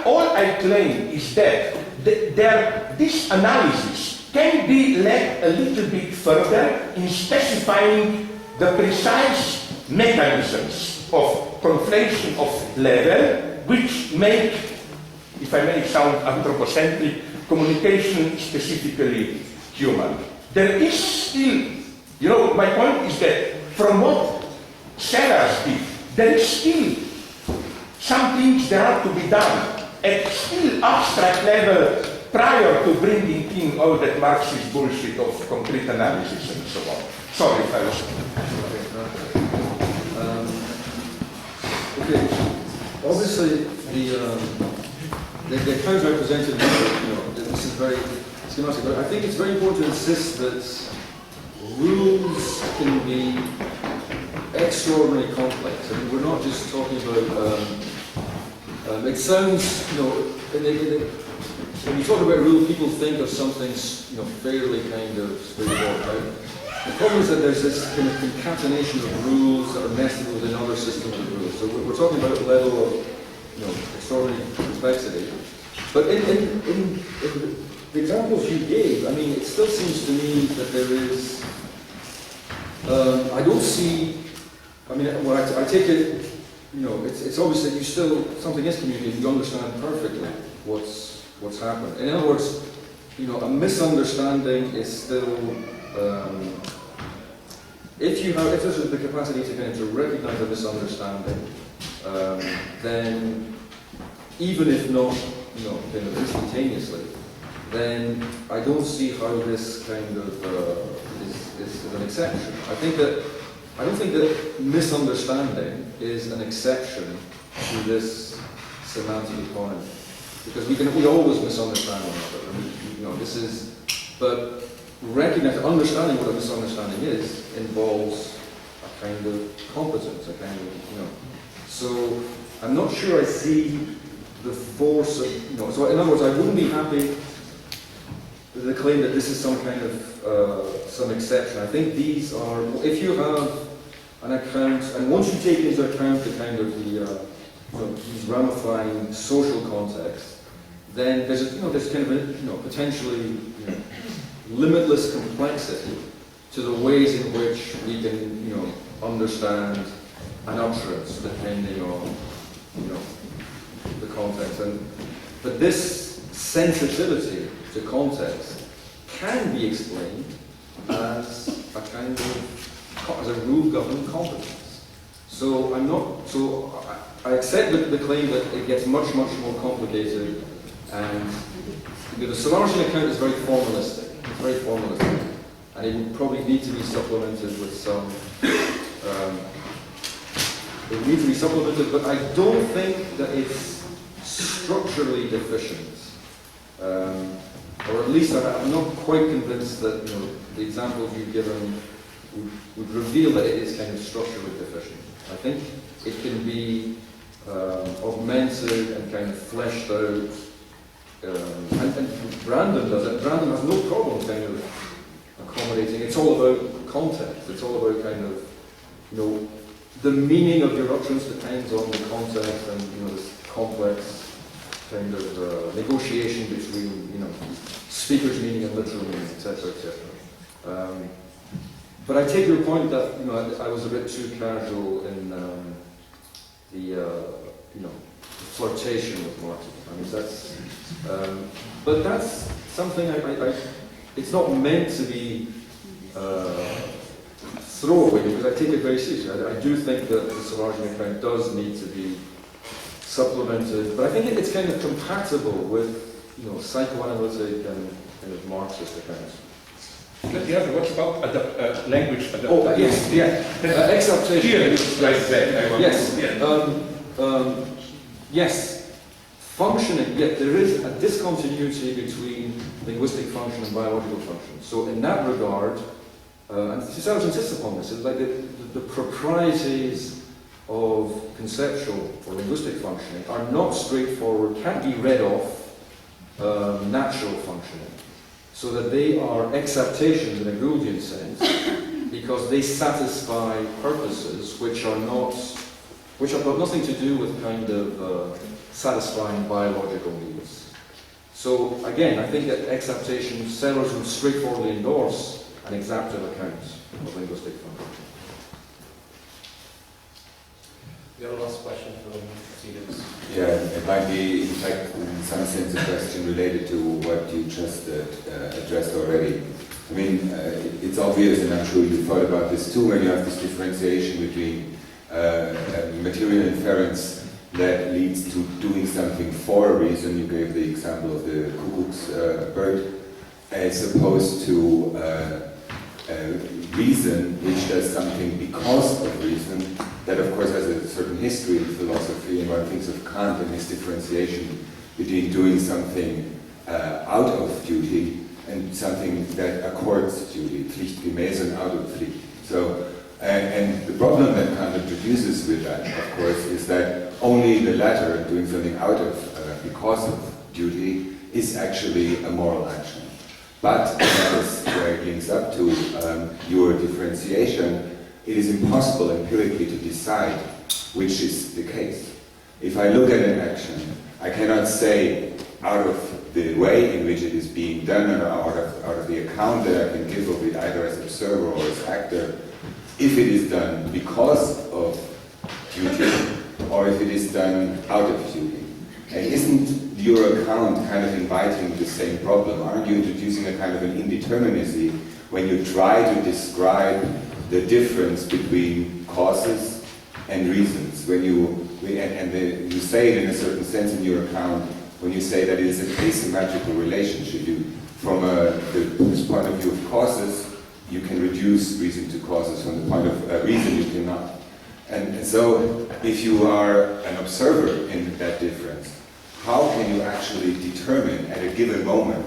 All I claim is that this analysis can be led a little bit further in specifying the precise mechanisms of conflation of level which make, if I may sound anthropocentric, communication specifically human. There is still, my point is that from what Sellars did, there is still some things that are to be done at still abstract level prior to bringing in all that Marxist bullshit of concrete analysis and so on. Sorry if I was... Okay, obviously the accounts I presented, this is very schematic, but I think it's very important to insist that rules can be extraordinarily complex. I mean, we're not just talking about, it sounds, when you talk about rules, people think of something, fairly kind of straightforward, right? The problem is that there's this kind of concatenation of rules that are nested within other systems of rules. So we're talking about a level of, extraordinary complexity. But in the examples you gave, I mean, it still seems to me that there is, I don't see, I take it, it's obvious that you still, something is communicated, you understand perfectly what's happened. In other words, a misunderstanding is still, if there's the capacity to kind of to recognize a misunderstanding, then even if not, kind of instantaneously, then I don't see how this kind of is an exception. I don't think that misunderstanding is an exception to this semantic economy, because we always misunderstand one another. But understanding what a misunderstanding is involves a kind of competence, a kind of, So I'm not sure I see the force of, So in other words, I wouldn't be happy with the claim that this is some kind of some exception. I think these are, if you have an account, and once you take into account the kind of these ramifying social contexts, then there's kind of a potentially limitless complexity to the ways in which we can understand an utterance depending on the context. But this sensitivity to context can be explained as a kind of as a rule-governed competence. So I accept the claim that it gets much more complicated, and the Sellarsian account is very formalistic. It's very formalistic, and it would probably need to be supplemented with some. It would need to be supplemented, but I don't think that it's structurally deficient. Or at least I'm not quite convinced that the examples you've given would reveal that it is kind of structurally deficient. I think it can be augmented and kind of fleshed out. And Brandon does it. Brandon has no problem kind of accommodating. It's all about context. It's all about kind of, the meaning of your utterance depends on the context and, this complex kind of negotiation between, speaker's meaning and literal meaning, etc., etc. But I take your point that, I was a bit too casual in the flirtation with Marxism. I mean, but that's something it's not meant to be throwaway, because I take it very seriously. I do think that the Sellarsian account does need to be supplemented, but I think it's kind of compatible with, psychoanalytic and kind of Marxist accounts. But the other, what about language adaptation? Oh, yes, yeah. Acceptation. Here, it's like that. Yes. Functioning, yet there is a discontinuity between linguistic function and biological function. So in that regard, and Sellars insists upon this, it's like the proprieties of conceptual or linguistic functioning are not straightforward, can't be read off natural functioning. So that they are acceptations in a Gouldian sense, because they satisfy purposes which have got nothing to do with kind of satisfying biological needs. So again, I think that acceptation, Sellars would straightforwardly endorse an exactive account of linguistic function. We have a last question from students. Yeah, it might be, in fact, in some sense, a question related to what you just addressed already. I mean, it's obvious, and I'm sure you thought about this too, when you have this differentiation between material inference that leads to doing something for a reason. You gave the example of the cuckoo's bird, as opposed to reason, which does something because of reason. That, of course, has a certain history in philosophy, and one thinks of Kant and his differentiation between doing something out of duty and something that accords duty, pflichtgemäß and out of Pflicht. So, and the problem that Kant introduces with that, of course, is that only the latter, doing something out of because of duty, is actually a moral action. But, as where it links up to your differentiation, it is impossible empirically to decide which is the case. If I look at an action, I cannot say out of the way in which it is being done or out of the account that I can give of it either as observer or as actor, if it is done because of duty or if it is done out of duty. And isn't your account kind of inviting the same problem? Aren't you introducing a kind of an indeterminacy when you try to describe the difference between causes and reasons? When you say it in a certain sense in your account when you say that it is an asymmetrical relationship. From the point of view of causes, you can reduce reason to causes. From the point of reason, you cannot. And so, if you are an observer in that difference, how can you actually determine at a given moment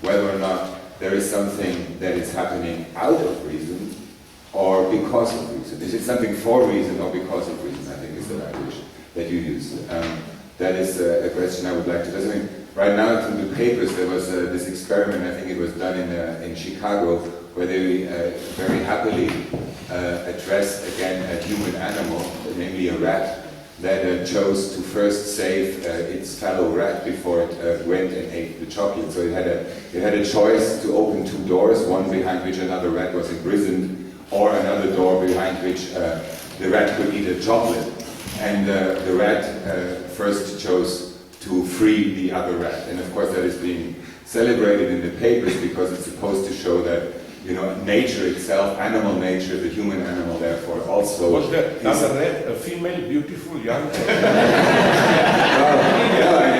whether or not there is something that is happening out of reason or because of reason? Is it something for reason or because of reason? I think is the language that you use. That is a question I would like to ask. I mean, right now through the papers there was this experiment, I think it was done in Chicago, where they very happily addressed again a human animal, namely a rat, that chose to first save its fellow rat before it went and ate the chocolate. So it had a choice to open two doors, one behind which another rat was imprisoned, or another door behind which the rat could eat a chocolate. And the rat first chose to free the other rat. And of course that is being celebrated in the papers because it's supposed to show that, you know, nature itself, animal nature, the human animal, therefore, also... Was the other rat a female, beautiful, young? No,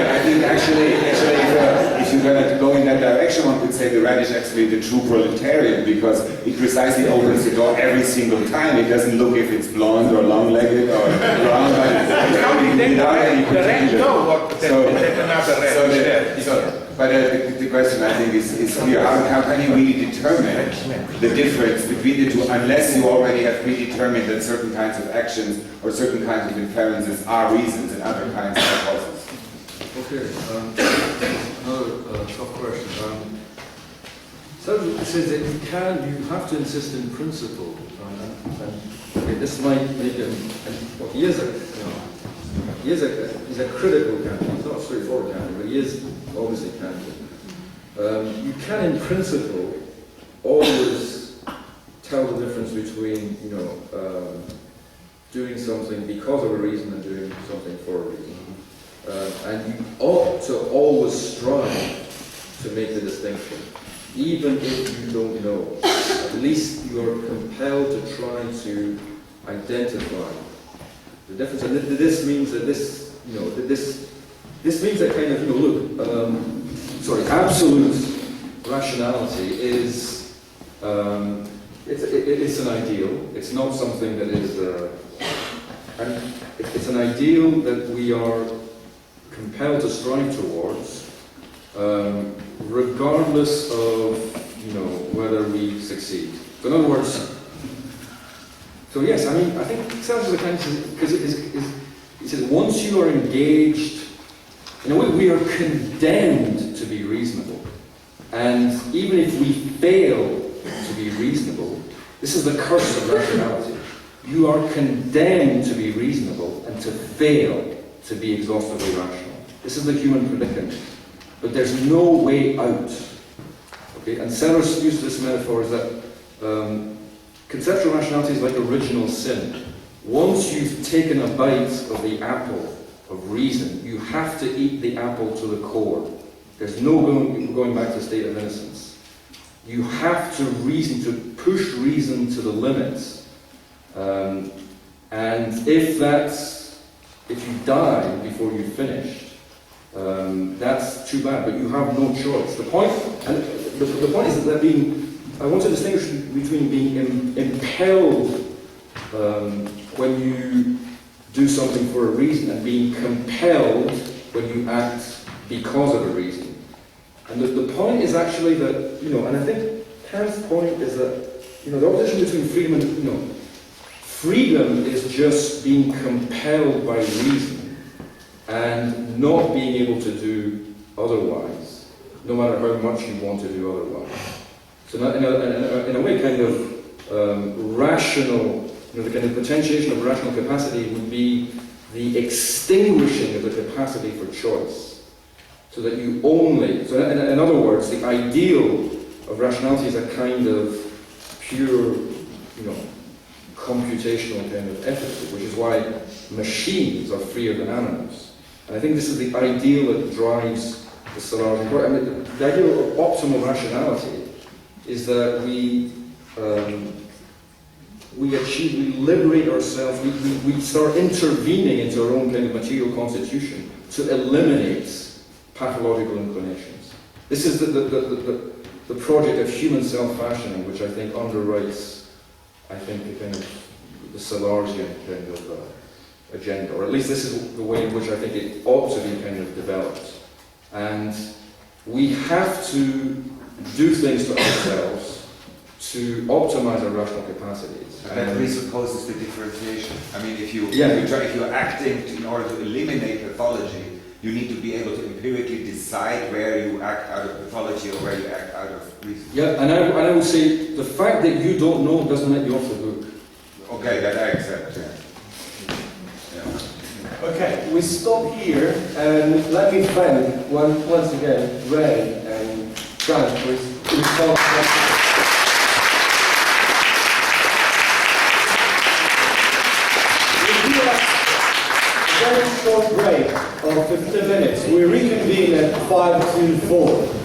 I think actually if you're going to go in that direction, one could say the rat is actually the true proletarian, because it precisely opens the door every single time. It doesn't look if it's blonde or long-legged or brown. The rat know what that another rat is there. But the question, I think, is clear. How can you really determine the difference between the two unless you already have predetermined that certain kinds of actions or certain kinds of inferences are reasons and other kinds are causes? Okay, another tough question. So it says that you have to insist in principle. Okay, this might make he is a critical candidate. He's not a straightforward candidate, but he is obviously a candidate. You can, in principle, always tell the difference between, doing something because of a reason and doing something for a reason. And you ought to always strive to make the distinction, even if you don't know. At least you are compelled to try to identify the difference. And this means that this means that kind of, absolute rationality is, it's an ideal. It's not something that is, and it's an ideal that we are compelled to strive towards, regardless of, whether we succeed. So in other words, so yes, I mean, I think Sellars is a kind of, because it says once you are engaged, in a way we are condemned to be reasonable. And even if we fail to be reasonable, this is the curse of rationality. You are condemned to be reasonable and to fail to be exhaustively rational. This is the human predicament. But there's no way out. Okay? And Sellars used this metaphor is that conceptual rationality is like original sin. Once you've taken a bite of the apple of reason, you have to eat the apple to the core. There's no going back to the state of innocence. You have to reason, to push reason to the limits. And if you die before you've finished, that's too bad, but you have no choice. The point is that I want to distinguish between being impelled when you do something for a reason and being compelled when you act because of a reason. And the point is actually that, and I think Kant's point is that, the opposition between freedom and, freedom is just being compelled by reason and not being able to do otherwise, no matter how much you want to do otherwise. So in a way, kind of rational, the kind of potentiation of rational capacity would be the extinguishing of the capacity for choice. So that you only, so in other words, the ideal of rationality is a kind of pure, computational kind of entity, which is why machines are freer than animals. And I think this is the ideal that drives the Sellars inquiry. I mean, the idea of optimal rationality is that we liberate ourselves, we start intervening into our own kind of material constitution to eliminate pathological inclinations. This is the project of human self-fashioning, which I think underwrites, the kind of the Sellarsian kind of agenda, or at least this is the way in which I think it ought to be kind of developed. And we have to do things to ourselves to optimize our rational capacities. And that presupposes the differentiation. I mean, if you're acting in order to eliminate pathology, you need to be able to empirically decide where you act out of pathology or where you act out of reason. Yeah, and I would say the fact that you don't know doesn't let you off the hook. Okay, that I accept. Yeah. Okay, we stop here, and let me thank once again Ray and Frank for his talk. We'll do a very short break of 15 minutes. We reconvene at 5 to 4.